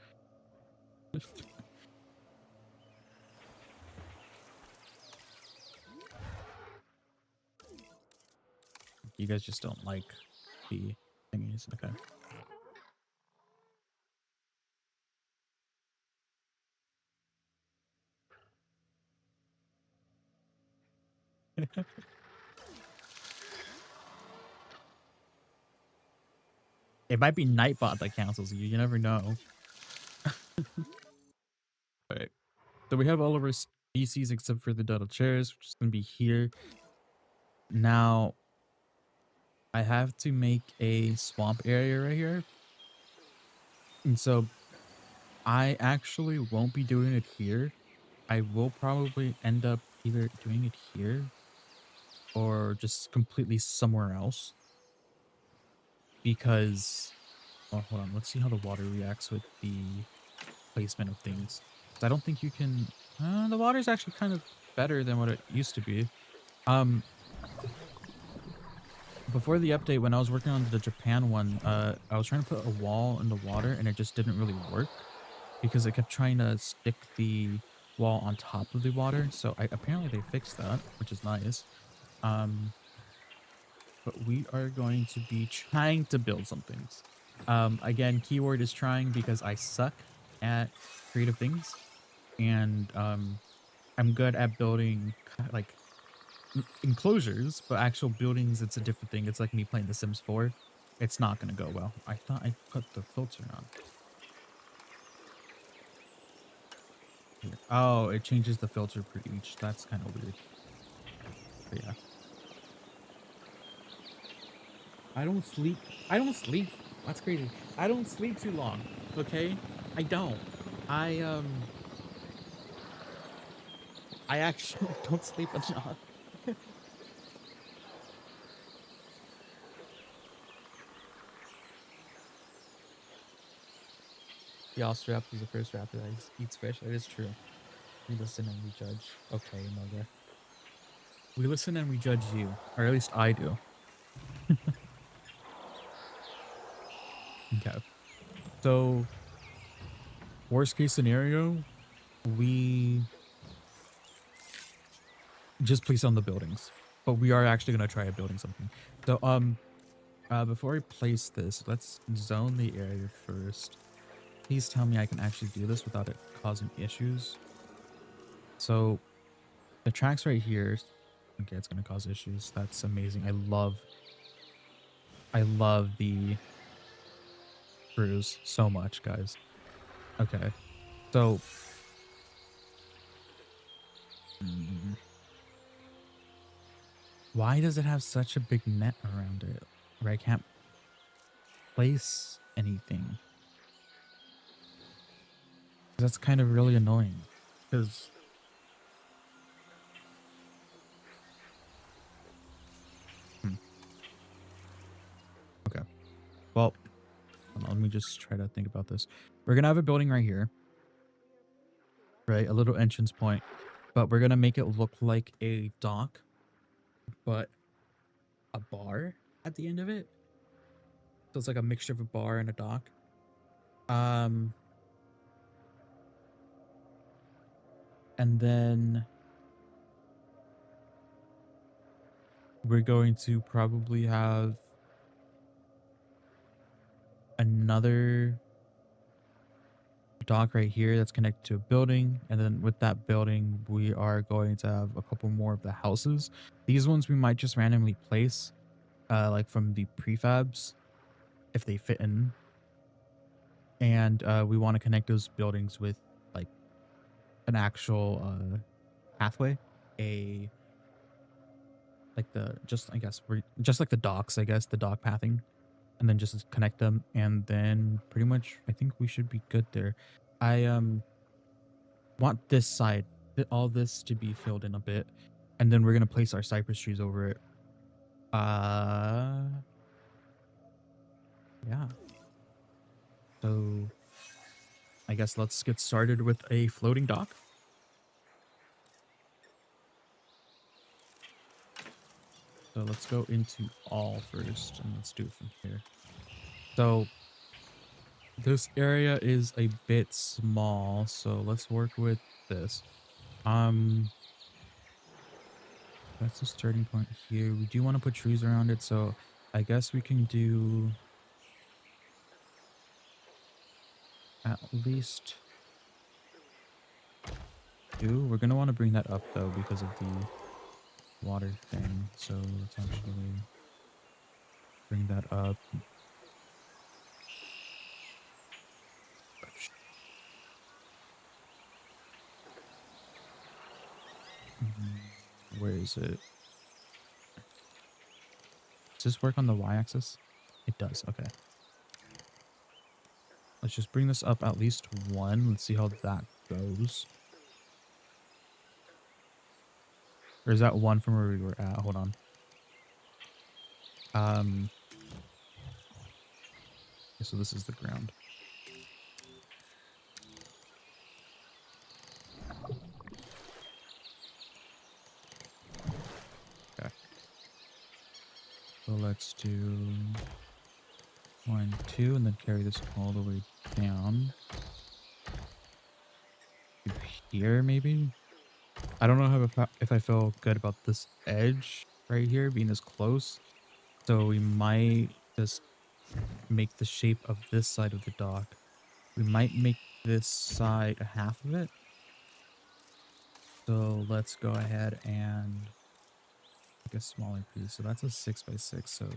You guys just don't like the thingies. Okay. It might be Nightbot that cancels you. You never know. Right. So we have all of our species except for the Duddle chairs, which is going to be here. Now, I have to make a swamp area right here. And so I actually won't be doing it here. I will probably end up either doing it here or just completely somewhere else. Because, oh, hold on. Let's see how the water reacts with the placement of things. I don't think you can, the water is actually kind of better than what it used to be. Before the update, when I was working on the Japan one, I was trying to put a wall in the water and it just didn't really work because it kept trying to stick the wall on top of the water. So apparently they fixed that, which is nice. But we are going to be trying to build some things. Again, keyword is trying because I suck at creative things, and I'm good at building like enclosures, but actual buildings, it's a different thing. It's like me playing The Sims 4. It's not gonna go well. I thought I put the filter on. Here. Oh, it changes the filter per each. That's kind of weird. But yeah. I don't sleep. I don't sleep. That's crazy. I don't sleep too long. Okay? I don't. I actually don't sleep enough. The Ostrich is the first raptor that eats fish. It is true. We listen and we judge. Okay, mother. We listen and we judge you, or at least I do. Okay. So, worst case scenario, we just place on the buildings, but we are actually gonna try building something. So, before I place this, let's zone the area first. Please tell me I can actually do this without it causing issues. So, the tracks right here. Okay, it's gonna cause issues. That's amazing. I love the cruise so much, guys. Okay, so mm, why does it have such a big net around it where I can't place anything? That's kind of really annoying. Because okay, well, hold on, let me just try to think about this. We're gonna have a building right here, right? A little entrance point, but we're gonna make it look like a dock, but a bar at the end of it. So it's like a mixture of a bar and a dock. Um, and then we're going to probably have another dock right here that's connected to a building, and then with that building we are going to have a couple more of the houses. These ones we might just randomly place like from the prefabs if they fit in, and we want to connect those buildings with like an actual pathway, a like the just I guess we're just like the docks, I guess the dock pathing, and then just connect them, and then pretty much I think we should be good there. I want this side, all this to be filled in a bit, and then we're gonna place our cypress trees over it. Yeah. So I guess let's get started with a floating dock. So let's go into all first, and let's do it from here. So this area is a bit small, so let's work with this. Um, that's the starting point here. We do want to put trees around it, so I guess we can do at least two. We're gonna want to bring that up though because of the water thing. So let's actually bring that up. Where is it? Does this work on the y-axis? It does. Okay. Let's just bring this up at least one. Let's see how that goes. Or is that one from where we were at? Hold on. So this is the ground. Okay. So let's do 1, 2, and then carry this all the way down. Here, maybe? I don't know if I feel good about this edge right here being this close. So we might just make the shape of this side of the dock. We might make this side a half of it. So let's go ahead and make a smaller piece. So that's a 6x6. So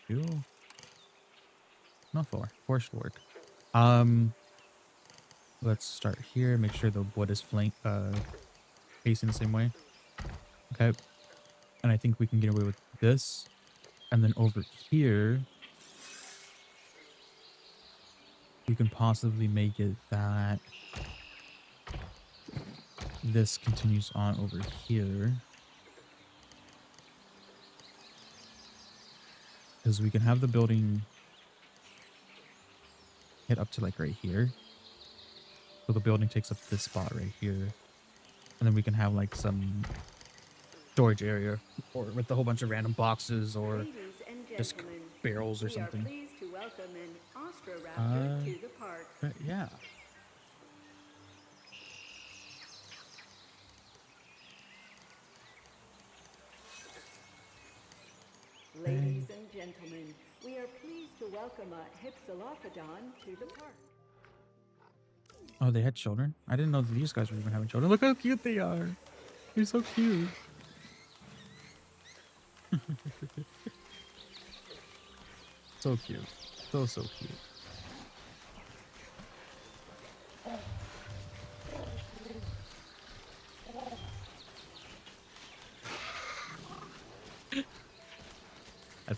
2, no 4. 4 should work. Let's start here. Make sure the wood is facing the same way. Okay. And I think we can get away with this. And then over here, we can possibly make it that this continues on over here. Because we can have the building hit up to like right here. So the building takes up this spot right here. And then we can have like some storage area or with a whole bunch of random boxes or Ladies and just gentlemen, barrels or we are something. pleased to welcome an Austroraptor to the park. But yeah. Ladies and gentlemen, we are pleased to welcome a Hypsilophodon to the park. Oh, they had children? I didn't know that these guys were even having children. Look how cute they are. They're so cute. So cute. So, so cute.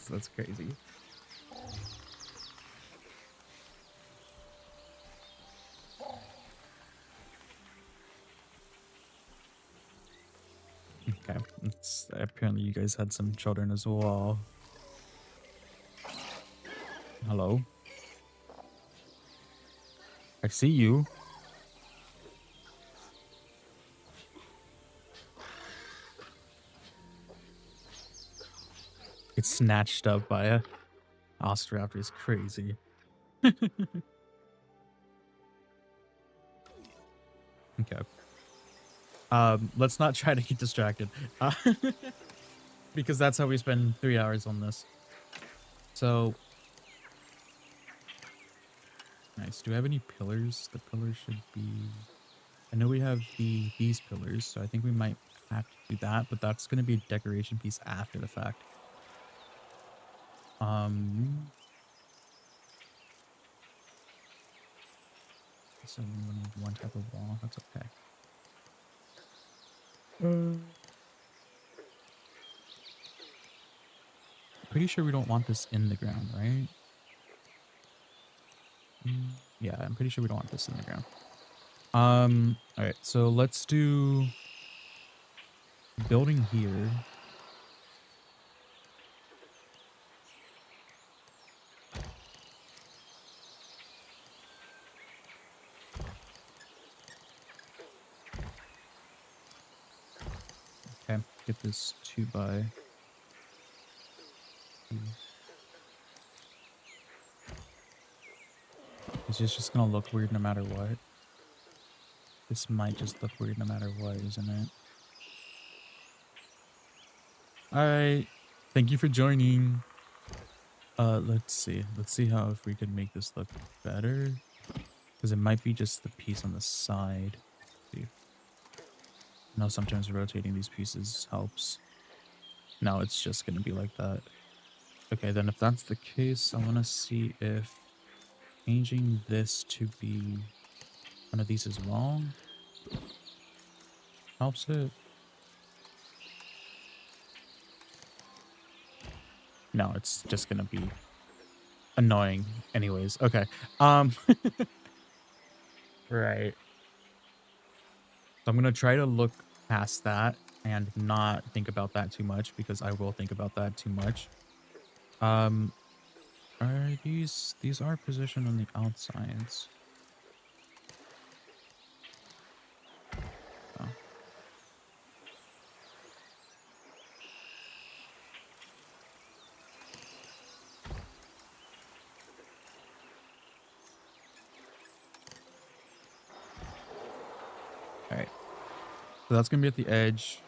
That's crazy. Okay, it's apparently you guys had some children as well. Hello. I see you. It's snatched up by a Ostraptor is crazy. Okay. Let's not try to get distracted. Because that's how we spend 3 hours on this. So nice. Do we have any pillars? The pillars should be, I know we have these pillars, so I think we might have to do that, but that's gonna be a decoration piece after the fact. So we only need one type of wall. That's okay. Pretty sure we don't want this in the ground, right? Yeah, I'm pretty sure we don't want this in the ground. All right, so let's do building here. Okay, get this 2 by. It's just gonna look weird no matter what. This might just look weird no matter what, isn't it? Alright. Thank you for joining. Let's see. Let's see how if we can make this look better. Because it might be just the piece on the side. See. No, sometimes rotating these pieces helps. No, it's just gonna be like that. Okay, then if that's the case, I wanna see if changing this to be one of these as well helps it. No, it's just gonna be annoying anyways. Okay. Right. So I'm gonna try to look past that and not think about that too much because I will think about that too much. Are these are positioned on the outsides. Oh. All right. So that's gonna be at the edge.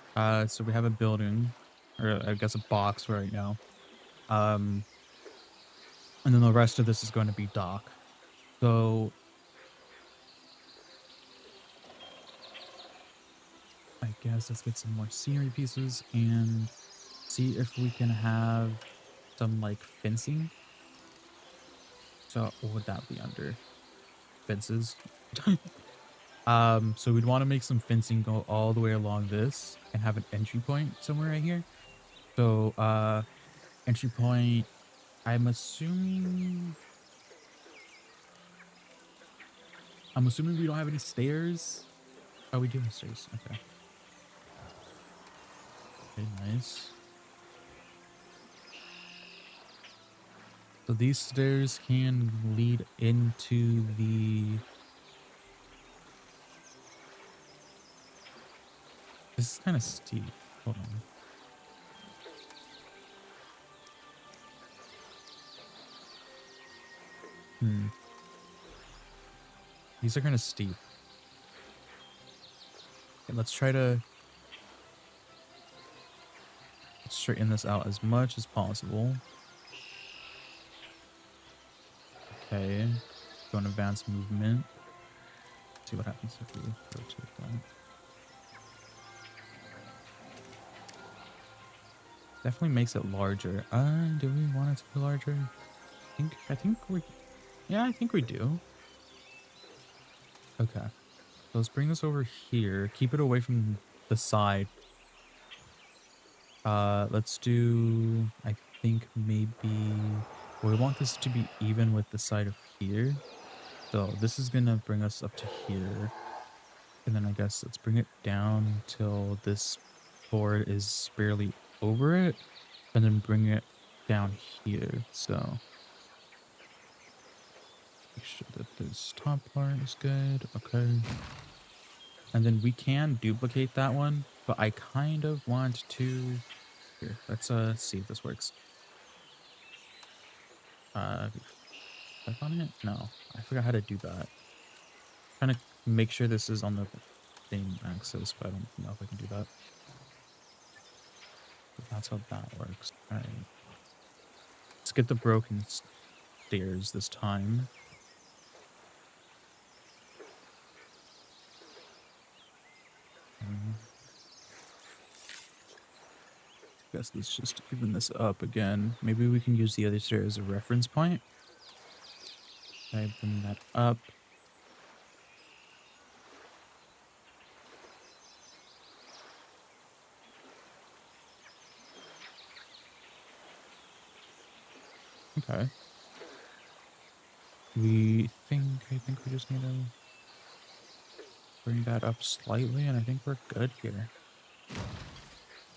So we have a building, or I guess a box right now. And then the rest of this is going to be dock. So I guess let's get some more scenery pieces and see if we can have some like fencing. So what would that be under? Fences. So we'd want to make some fencing go all the way along this and have an entry point somewhere right here. So entry point, I'm assuming we don't have any stairs. Oh, we do have stairs. Okay. Okay, nice. So these stairs can lead into the This is kind of steep. Hold on. These are kind of steep. Okay, let's try to straighten this out as much as possible. Okay. Go in advanced movement. See what happens if we rotate that. Definitely makes it larger. Do we want it to be larger? I think I think we do. Okay. So let's bring this over here. Keep it away from the side. Let's do, I think maybe, well, we want this to be even with the side of here. So this is gonna bring us up to here. And then I guess let's bring it down till this board is barely over it. And then bring it down here. So make sure that this top part is good. Okay. And then we can duplicate that one, but I kind of want to, here, let's see if this works. Click on it? No, I forgot how to do that. Trying to make sure this is on the same axis, but I don't know if I can do that. But that's how that works. All right. Let's get the broken stairs this time. Guess let's just even this up again. Maybe we can use the other stair as a reference point. I bring that up. Okay. I think we just need to bring that up slightly, and I think we're good here.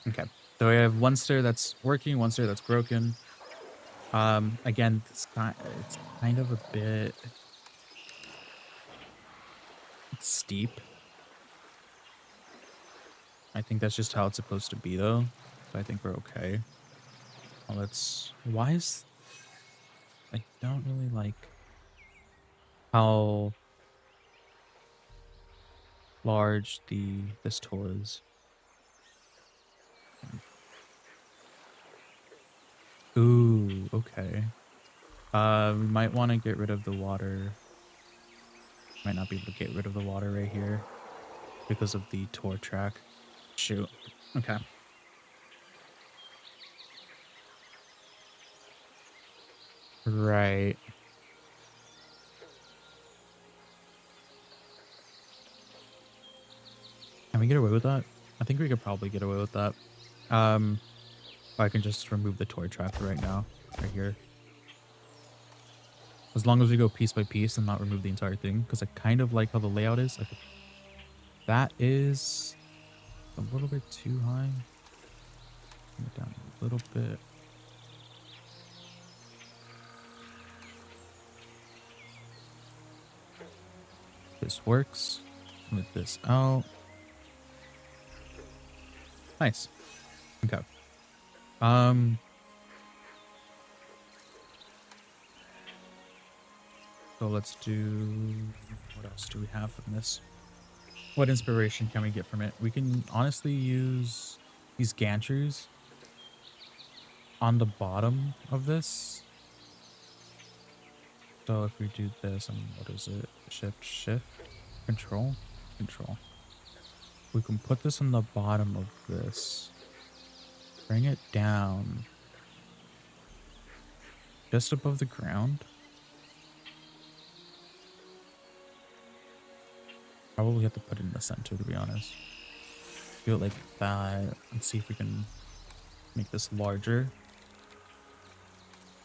Okay. So we have one stair that's working, one stair that's broken. Again, it's kind of a bit steep. I think that's just how it's supposed to be, though. So I think we're okay. Well, I don't really like how large this tool is. Ooh, okay. We might want to get rid of the water. Might not be able to get rid of the water right here because of the tour track. Shoot. Okay. Right. Can we get away with that? I think we could probably get away with that. I can just remove the toy track right now, right here. As long as we go piece by piece and not remove the entire thing, because I kind of like how the layout is. That is a little bit too high. Bring it down a little bit. This works. Move this out. Nice. Okay. So let's do, what else do we have from this? What inspiration can we get from it? We can honestly use these gantries on the bottom of this. So if we do this, and what is it? Shift, control. We can put this on the bottom of this. Bring it down just above the ground. Probably have to put it in the center, to be honest. Do it like that. Let's see if we can make this larger.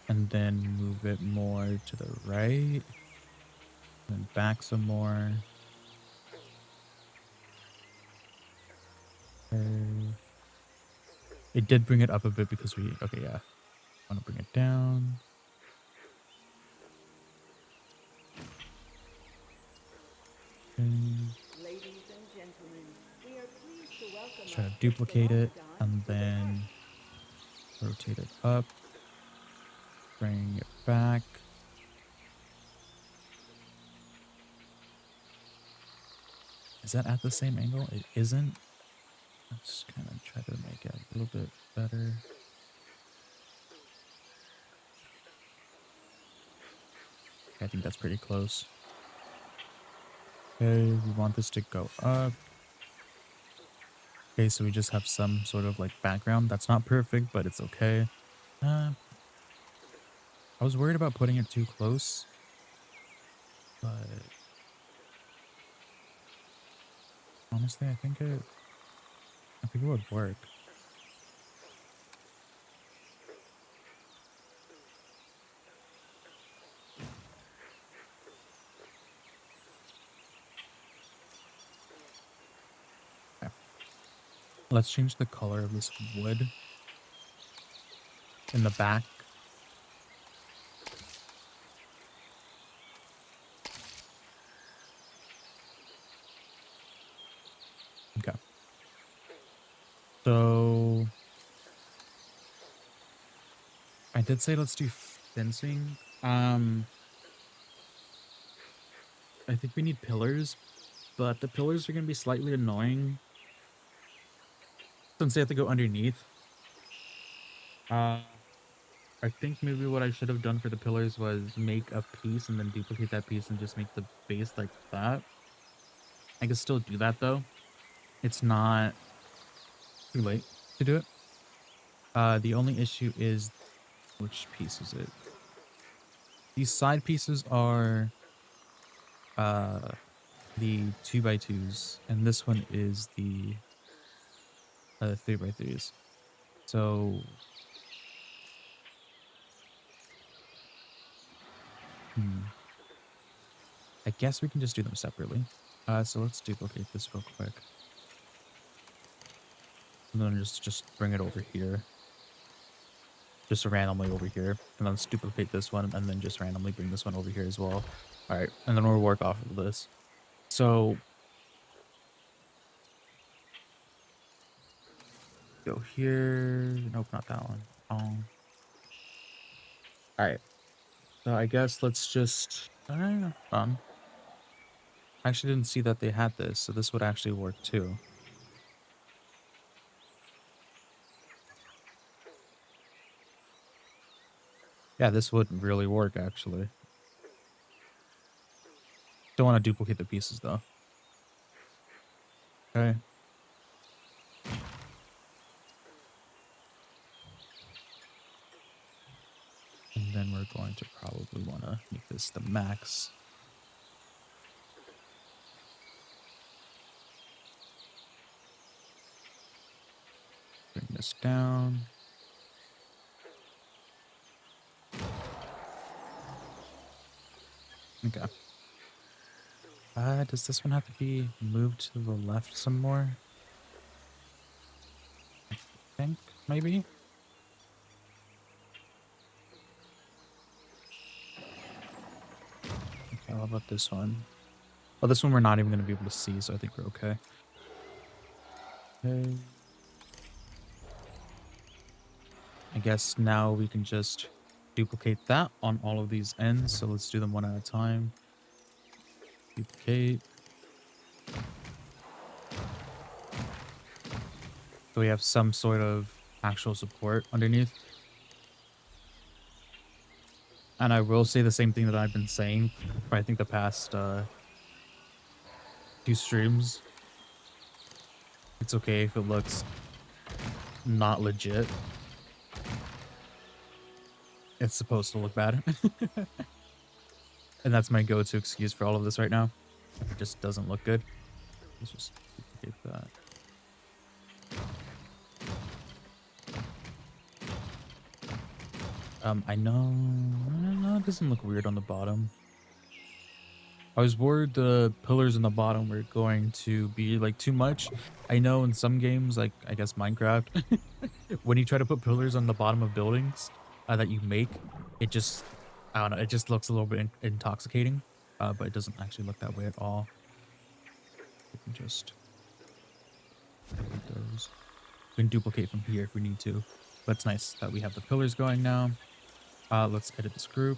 And then move it more to the right. And then back some more. Okay. It did bring it up a bit because okay, yeah. I want to bring it down. Ladies and gentlemen, we are pleased to welcome try to duplicate it and then rotate it up, bring it back. Is that at the same angle? It isn't. Let's kind of try to make it a little bit better. I think that's pretty close. Okay, we want this to go up. Okay, so we just have some sort of like background. That's not perfect, but it's okay. I was worried about putting it too close, but honestly, I think it would work. Okay. Let's change the color of this wood in the back. Okay. So I did say let's do fencing. I think we need pillars, but the pillars are gonna be slightly annoying since they have to go underneath. I think maybe what I should have done for the pillars was make a piece and then duplicate that piece and just make the base like that. I can still do that though. It's not too late to do it. The only issue is which piece is it? These side pieces are the 2x2s, and this one is the 3x3s. So I guess we can just do them separately. So let's duplicate this real quick. And then just bring it over here. Just randomly over here. And then let's duplicate this one and then just randomly bring this one over here as well. Alright, and then we'll work off of this. So go here. Nope, not that one. Alright. So I guess let's just I actually didn't see that they had this, so this would actually work too. Yeah, this would really work actually. Don't want to duplicate the pieces though. Okay. And then we're going to probably want to make this the max. Bring this down. Okay. Does this one have to be moved to the left some more? I think, maybe? Okay, how about this one? Oh, this one we're not even going to be able to see, so I think we're okay. Okay. I guess now we can just duplicate that on all of these ends, so let's do them one at a time. Duplicate. So we have some sort of actual support underneath. And I will say the same thing that I've been saying for I think the past 2 streams. It's okay if it looks not legit. It's supposed to look bad. And that's my go-to excuse for all of this right now. If it just doesn't look good. Let's just duplicate that. I know it doesn't look weird on the bottom. I was worried the pillars in the bottom were going to be like too much. I know in some games, like I guess Minecraft, when you try to put pillars on the bottom of buildings that you make, it just, I don't know, it just looks a little bit intoxicating, but it doesn't actually look that way at all. You can just delete those. We can duplicate from here if we need to. But it's nice that we have the pillars going now. Let's edit this group.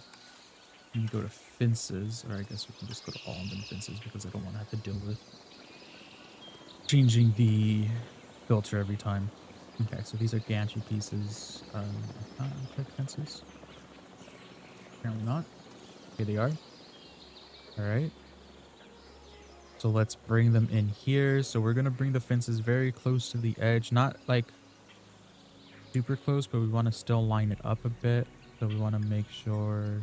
And go to fences, or I guess we can just go to all and then fences because I don't want to have to deal with changing the filter every time. Okay, so these are gantry pieces. Click fences. Apparently not. Okay, they are. All right. So let's bring them in here. So we're gonna bring the fences very close to the edge, not like super close, but we want to still line it up a bit. So we want to make sure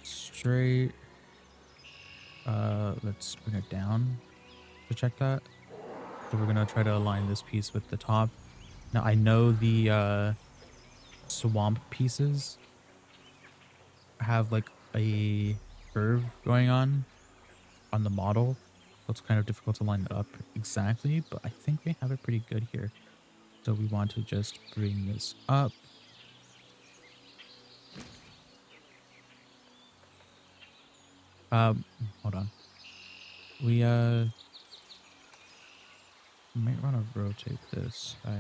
straight. Let's bring it down to check that. So we're gonna try to align this piece with the top. Now I know the swamp pieces have like a curve going on the model. So it's kind of difficult to line it up exactly, but I think we have it pretty good here. So we want to just bring this up. Hold on. We might want to rotate this. I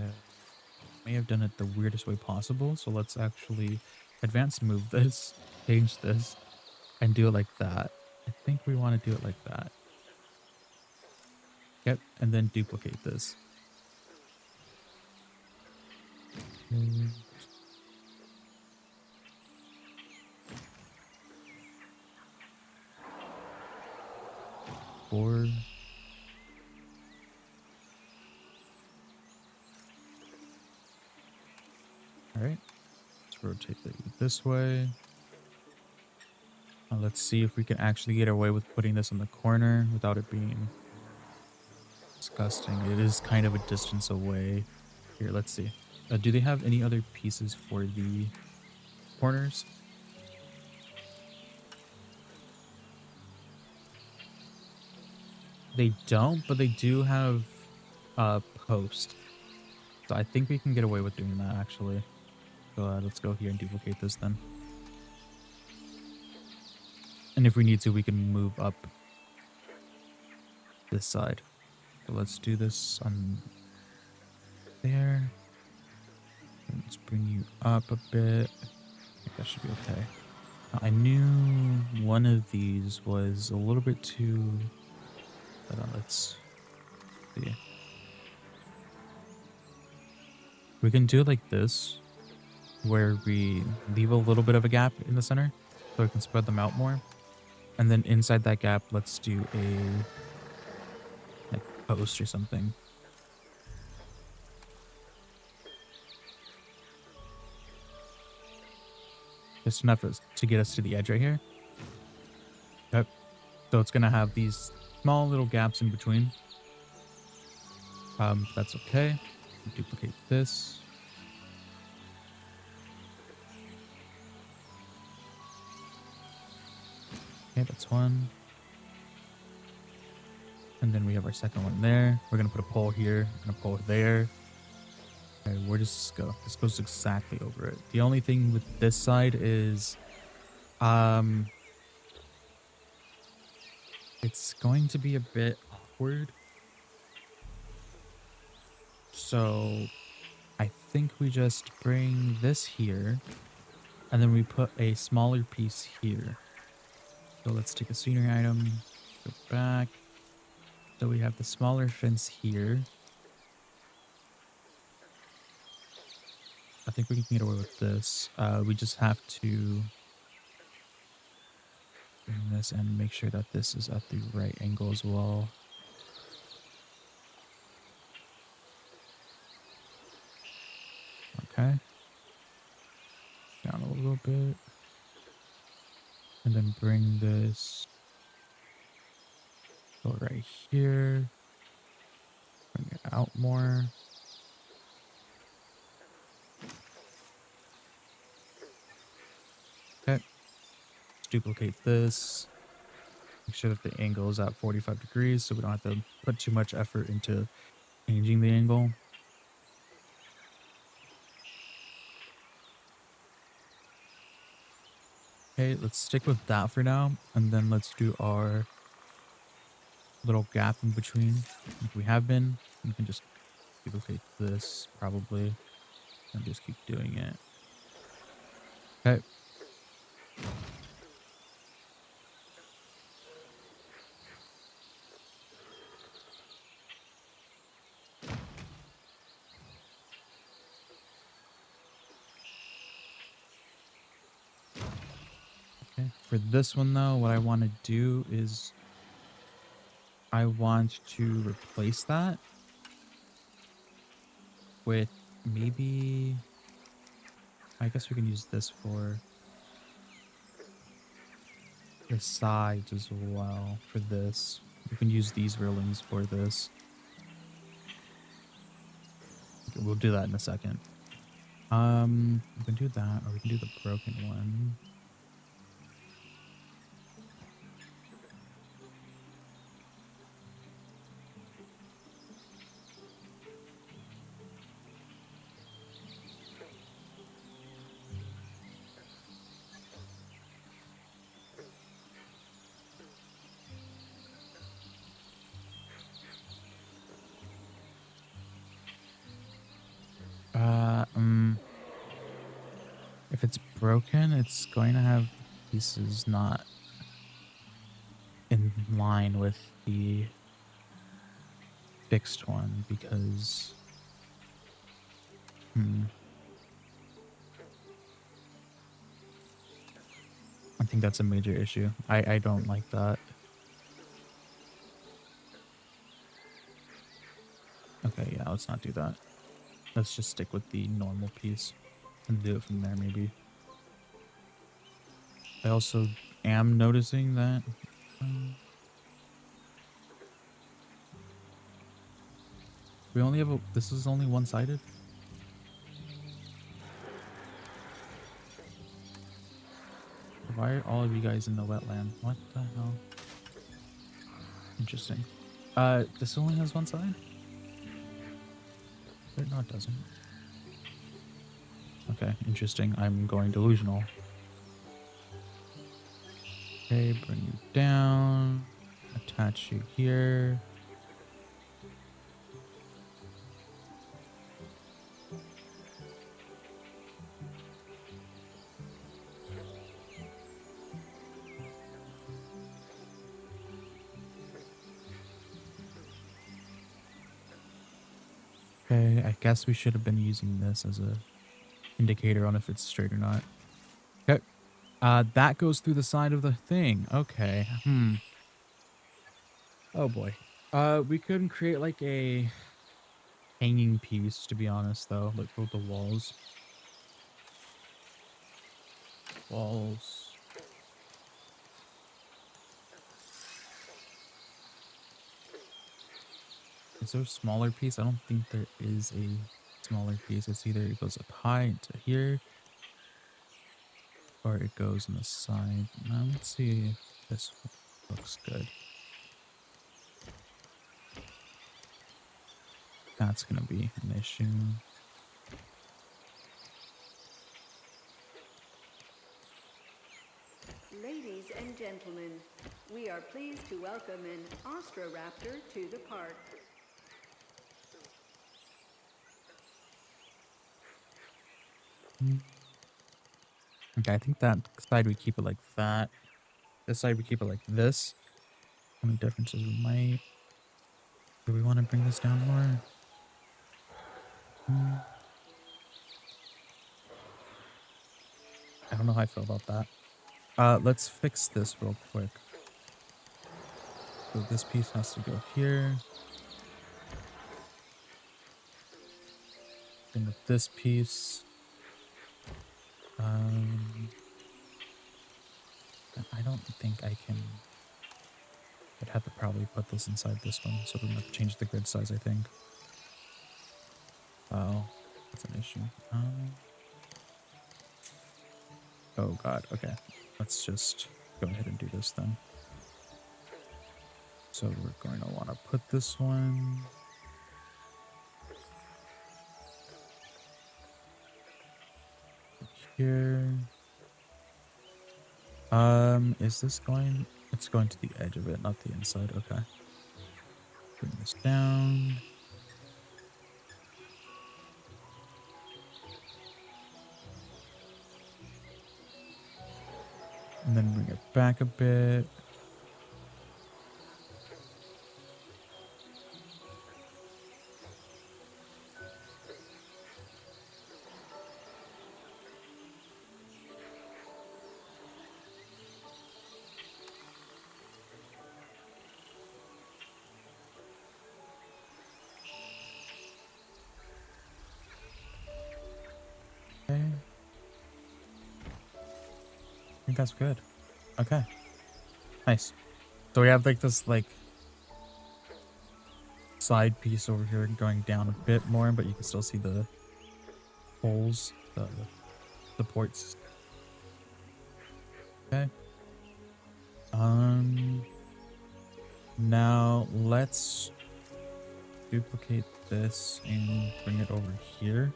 may have done it the weirdest way possible. So let's actually advance move this, change this, and do it like that. I think we want to do it like that. Yep, and then duplicate this. Four. All right, let's rotate it this way. Let's see if we can actually get away with putting this in the corner without it being disgusting. It is kind of a distance away. Here, let's see. Do they have any other pieces for the corners? They don't, but they do have post. So I think we can get away with doing that actually. So let's go here and duplicate this then. And if we need to, we can move up this side. So let's do this on there. And let's bring you up a bit. I think that should be okay. Now, I knew one of these was a little bit too... let's see. We can do it like this, where we leave a little bit of a gap in the center so we can spread them out more. And then inside that gap, let's do a like post or something. Just enough to get us to the edge right here. Yep. So it's gonna have these small little gaps in between. That's okay. Duplicate this. Okay, that's one. And then we have our second one there. We're gonna put a pole here and a pole there. Okay, where does this go? This goes exactly over it. The only thing with this side is, it's going to be a bit awkward. So I think we just bring this here and then we put a smaller piece here. So let's take a scenery item, go back. So we have the smaller fence here. I think we can get away with this. We just have to bring this and make sure that this is at the right angle as well. Okay. Down a little bit. And then bring this go right here. Bring it out more. Okay. Let's duplicate this. Make sure that the angle is at 45 degrees so we don't have to put too much effort into changing the angle. Okay, let's stick with that for now, and then let's do our little gap in between like we have been. We can just duplicate this probably and just keep doing it. Okay. Okay. For this one though, what I want to do is I want to replace that with maybe, I guess we can use this for the sides as well for this. We can use these railings for this. Okay, we'll do that in a second. We can do that, or we can do the broken one. Uh, um, if it's broken, it's going to have pieces not in line with the fixed one because, I think that's a major issue. I don't like that. Okay, yeah, let's not do that. Let's just stick with the normal piece and do it from there, maybe. I also am noticing that we only have this is only one-sided. Why are all of you guys in the wetland? What the hell? Interesting. This only has one side? Wait, no, it doesn't. Okay, interesting. I'm going delusional. Okay, bring you down. Attach you here. Okay, I guess we should have been using this as a indicator on if it's straight or not. Okay. That goes through the side of the thing. Okay. Oh boy. We could create like a hanging piece, to be honest, though, like for the walls. Walls. Is there a smaller piece? I don't think there is a smaller piece. It's either it goes up high into here, or it goes on the side. Now let's see if this looks good. That's gonna be an issue. Ladies and gentlemen, we are pleased to welcome an Austroraptor to the park. Okay, I think that side we keep it like that. This side we keep it like this. Any differences we might. Do we want to bring this down more? I don't know how I feel about that. Let's fix this real quick. So this piece has to go here. Then with this piece. I don't think I can. I'd have to probably put this inside this one, so we're gonna have to change the grid size, I think. Oh, that's an issue. Oh god, okay. Let's just go ahead and do this then. So we're going to want to put this one here. Is this going? It's going to the edge of it, not the inside. Okay. bring this down. And then bring it back a bit. Okay. I think that's good. Okay. Nice. So we have like this like side piece over here going down a bit more, but you can still see the holes, the supports. Okay. Now let's duplicate this and bring it over here.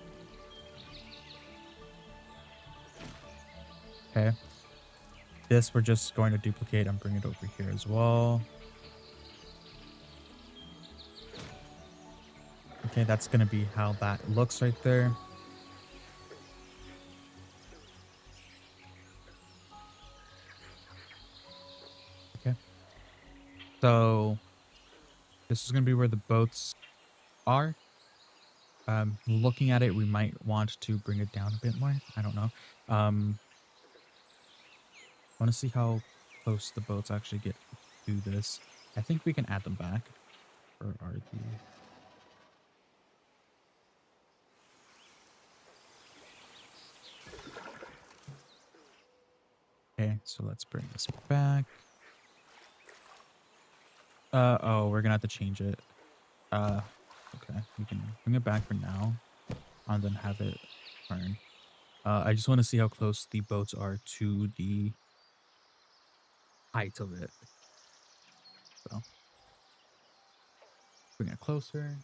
Okay. This we're just going to duplicate and bring it over here as well. Okay, that's going to be how that looks right there. Okay. So this is going to be where the boats are. Looking at it, we might want to bring it down a bit more. I don't know. Want to see how close the boats actually get to this. I think we can add them back. Or are the... Okay, so let's bring this back. Oh, we're gonna have to change it. Okay, we can bring it back for now, and then have it turn. I just want to see how close the boats are to the height of it. So, bring it closer.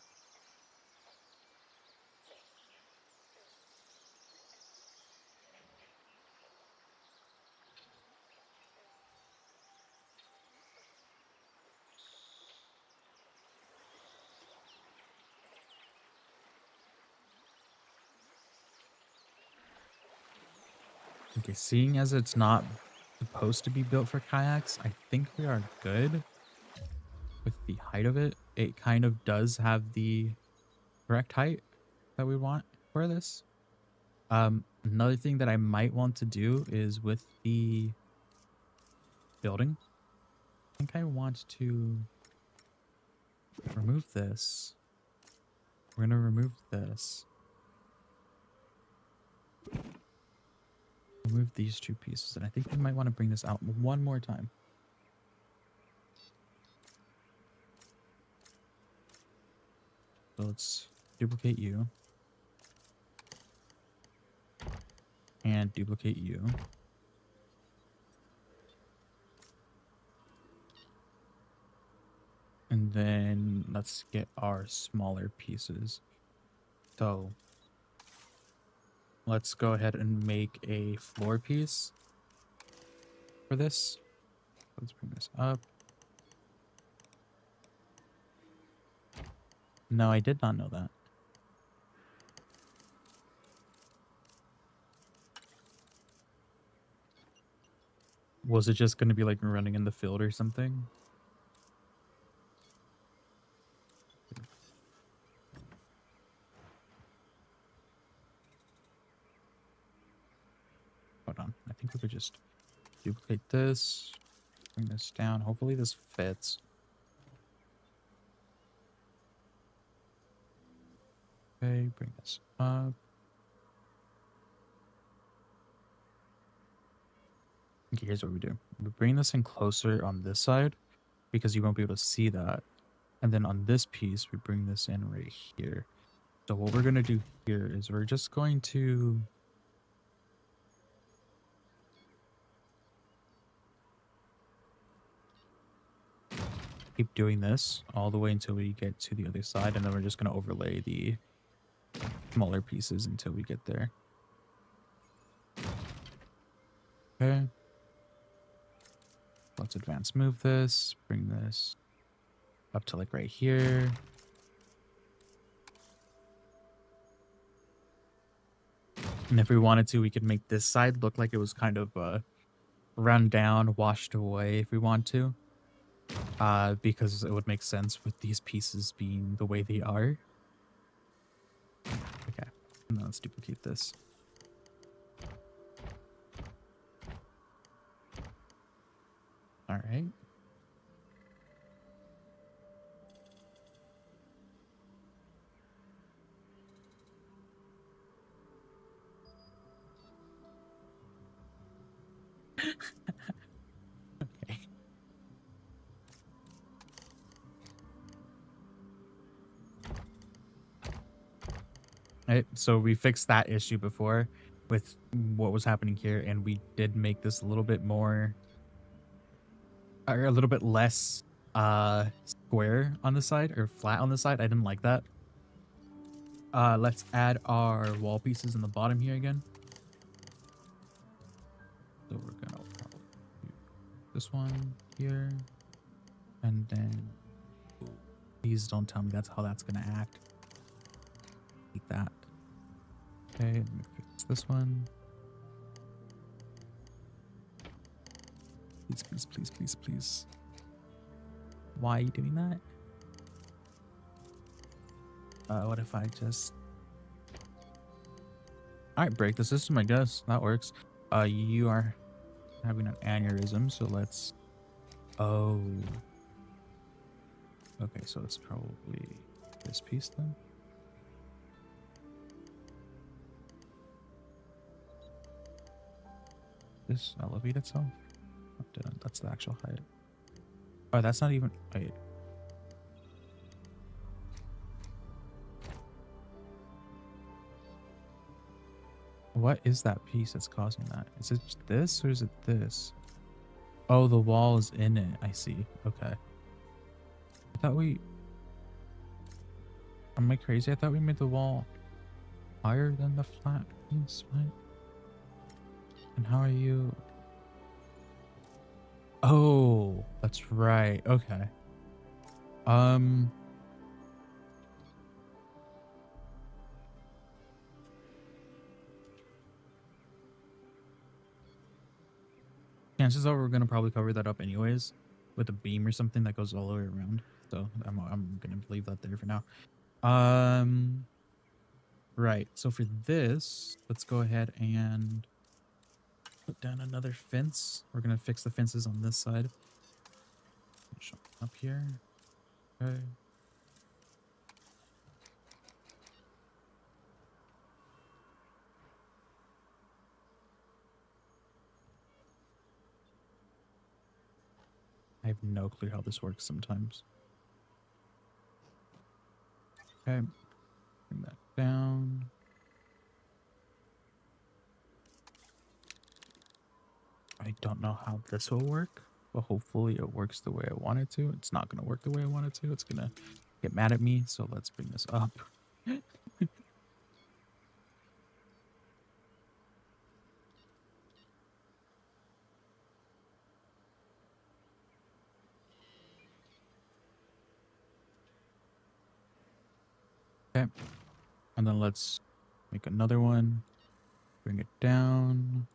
Okay, seeing as it's not supposed to be built for kayaks, I think we are good with the height of it. It kind of does have the correct height that we want for this. Another thing that I might want to do is with the building. I think I want to remove this. We're gonna remove this. Remove these two pieces, and I think we might want to bring this out one more time. So let's duplicate you. And duplicate you. And then let's get our smaller pieces. So let's go ahead and make a floor piece for this. Let's bring this up. No, I did not know that. Was it just going to be like running in the field or something? Hold on. I think we could just duplicate this, bring this down. Hopefully this fits. Okay, bring this up. Okay, here's what we do. We bring this in closer on this side because you won't be able to see that. And then on this piece, we bring this in right here. So what we're going to do here is we're just going to keep doing this all the way until we get to the other side. And then we're just going to overlay the smaller pieces until we get there. Okay. Let's advance move this, bring this up to like right here. And if we wanted to, we could make this side look like it was kind of run down, washed away if we want to. Because it would make sense with these pieces being the way they are. Okay, and then let's duplicate this. All right. Okay. Right, so we fixed that issue before with what was happening here, and we did make this a little bit more, or a little bit less square on the side or flat on the side. I didn't like that. Let's add our wall pieces in the bottom here again. So we're gonna probably do this one here, and then please don't tell me that's how that's gonna act. Like that. Okay, let me fix this one. Please, please, please, please, please. Why are you doing that? What if I just... Alright, break the system, I guess. That works. You are having an aneurysm, so let's... Oh. Okay, so it's probably this piece then. This elevate itself? Oh, didn't. That's the actual height. Oh, that's not even... Wait. What is that piece that's causing that? Is it this or is it this? Oh, the wall is in it. I see. Okay. I thought we... Am I crazy? I thought we made the wall higher than the flat piece, right? And how are you... Oh, that's right. Okay. Chances are we're gonna probably cover that up anyways with a beam or something that goes all the way around. So I'm gonna leave that there for now. Right. So for this, let's go ahead and put down another fence. We're gonna fix the fences on this side. Up here. Okay. I have no clue how this works sometimes. Okay. Bring that down. I don't know how this will work, but hopefully it works the way I want it to. It's not going to work the way I want it to. It's going to get mad at me, so let's bring this up. Okay. And then let's make another one. Bring it down.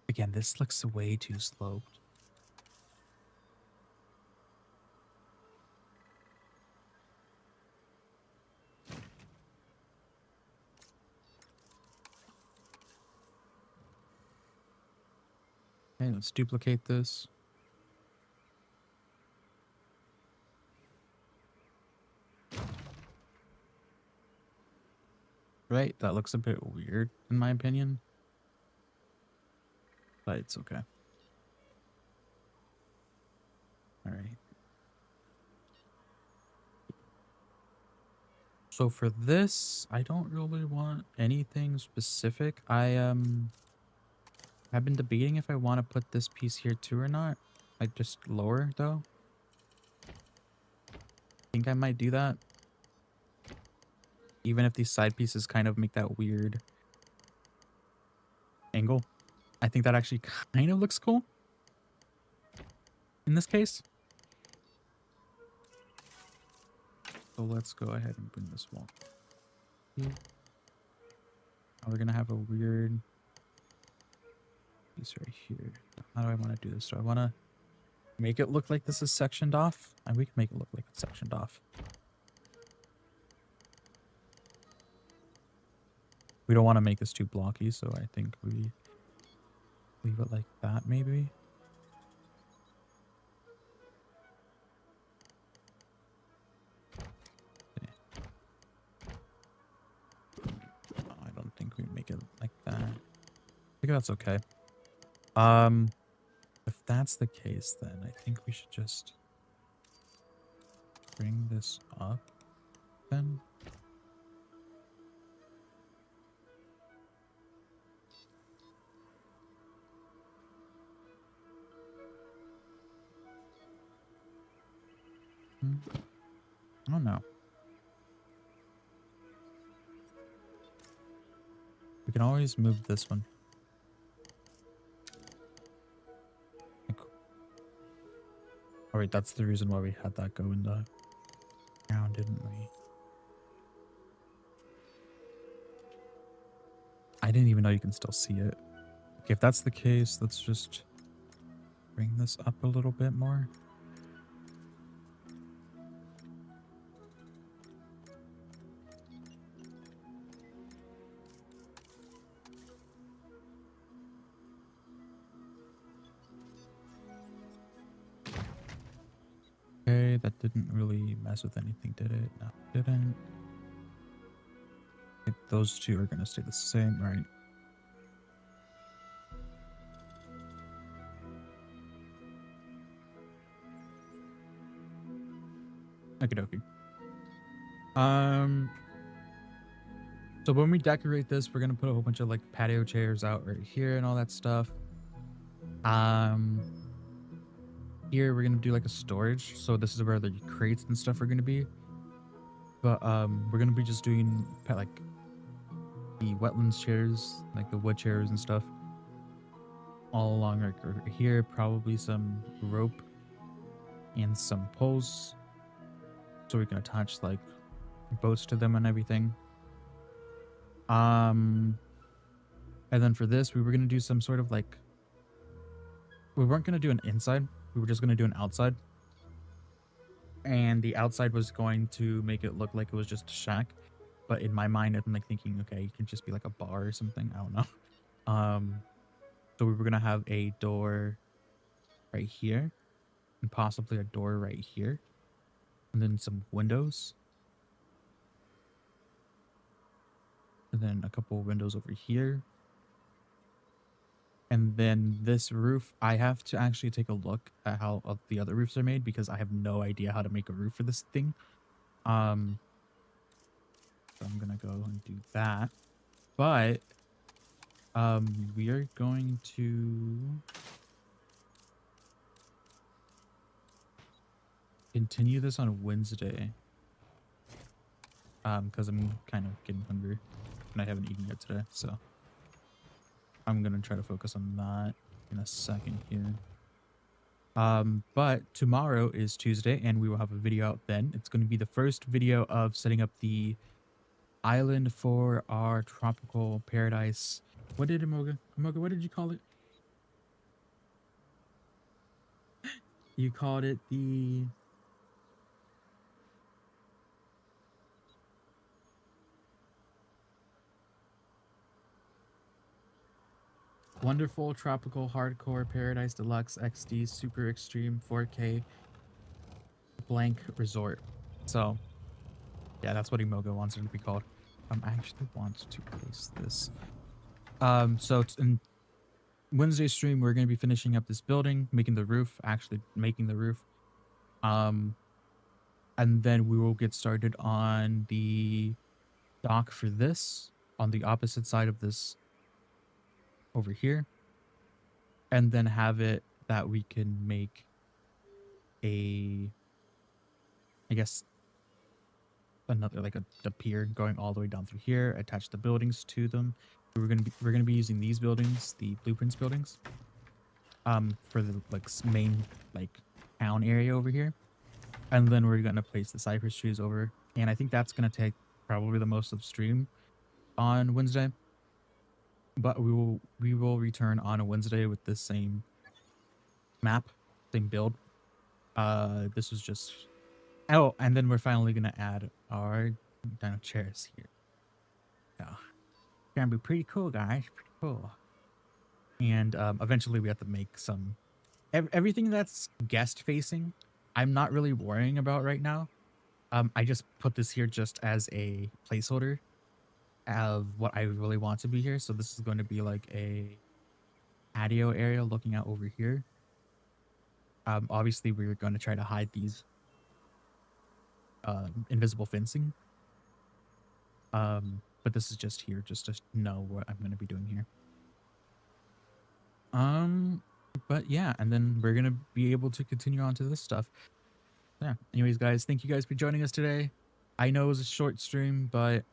Again, this looks way too sloped. Okay, let's duplicate this. Right, that looks a bit weird in my opinion. But it's okay. All right. So for this, I don't really want anything specific. I've been debating if I want to put this piece here too or not. Like just lower though. I think I might do that. even if these side pieces kind of make that weird angle. I think that actually kind of looks cool in this case. So let's go ahead and bring this wall here. Now we're gonna have a weird piece right here. How do I want to do this? Do I want to make it look like this is sectioned off? And we can make it look like it's sectioned off. We don't want to make this too blocky, so I think we leave it like that, maybe. Okay. No, I don't think we make it like that. I think that's okay. If that's the case, then I think we should just bring this up then. I don't know. We can always move this one. Oh wait, that's the reason why we had that go in the ground, didn't we? I didn't even know you can still see it. Okay, if that's the case, let's just bring this up a little bit more. Okay, that didn't really mess with anything, did it? No, it didn't. Okay, those two are going to stay the same, right? Okie dokie. So when we decorate this, we're going to put a whole bunch of like patio chairs out right here and all that stuff. Here we're gonna do like a storage, so this is where the crates and stuff are gonna be. But we're gonna be just doing like the wetlands chairs, like the wood chairs and stuff, all along right here. Probably some rope and some poles, so we can attach like boats to them and everything. And then for this, we were gonna do some sort of like, we weren't gonna do an inside. We were just going to do an outside. And the outside was going to make it look like it was just a shack. But in my mind, I'm like thinking, okay, it could just be like a bar or something. I don't know. So we were going to have a door right here. And possibly a door right here. And then some windows. And then a couple of windows over here. And then this roof, I have to actually take a look at how the other roofs are made because I have no idea how to make a roof for this thing. So I'm gonna go and do that. But we are going to continue this on Wednesday. Because I'm kind of getting hungry and I haven't eaten yet today, so I'm gonna try to focus on that in a second here. But tomorrow is Tuesday and we will have a video out then. It's going to be the first video of setting up the island for our tropical paradise. What did Amoga, what did you call it? You called it the Wonderful Tropical Hardcore Paradise Deluxe XD Super Extreme 4K Blank Resort. So, yeah, that's what Emogo wants it to be called. I actually want to place this. So in Wednesday stream, we're going to be finishing up this building, making the roof, actually making the roof. And then we will get started on the dock for this, on the opposite side of this over here, and then have it that we can make a, I guess, another like a pier going all the way down through here, attach the buildings to them. We're gonna be using these buildings, the blueprints buildings, for the like main like town area over here, and then we're gonna place the cypress trees over. And I think that's gonna take probably the most of the stream on Wednesday. But we will return on a Wednesday with the same map, same build. This was just and then we're finally gonna add our dino chairs here. Yeah, gonna be pretty cool, guys. Pretty cool. And eventually we have to make some everything that's guest facing. I'm not really worrying about right now. I just put this here just as a placeholder of what I really want to be here. So this is going to be like a patio area looking out over here. Obviously we're going to try to hide these invisible fencing. But this is just here just to know what I'm going to be doing here. But yeah, and then we're going to be able to continue on to this stuff. Yeah. Anyways, guys, thank you guys for joining us today. I know it was a short stream, but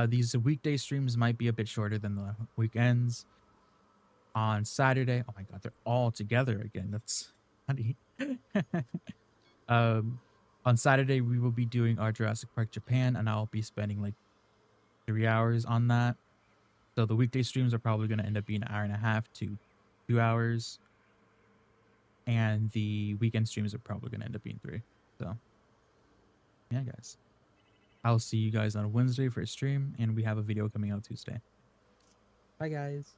these weekday streams might be a bit shorter than the weekends. On Saturday, oh my god, they're all together again. That's funny. On Saturday, we will be doing our Jurassic Park Japan, and I'll be spending like 3 hours on that. So the weekday streams are probably going to end up being 1.5 hours to 2 hours. And the weekend streams are probably going to end up being 3. So, yeah, guys. I'll see you guys on Wednesday for a stream, and we have a video coming out Tuesday. Bye, guys.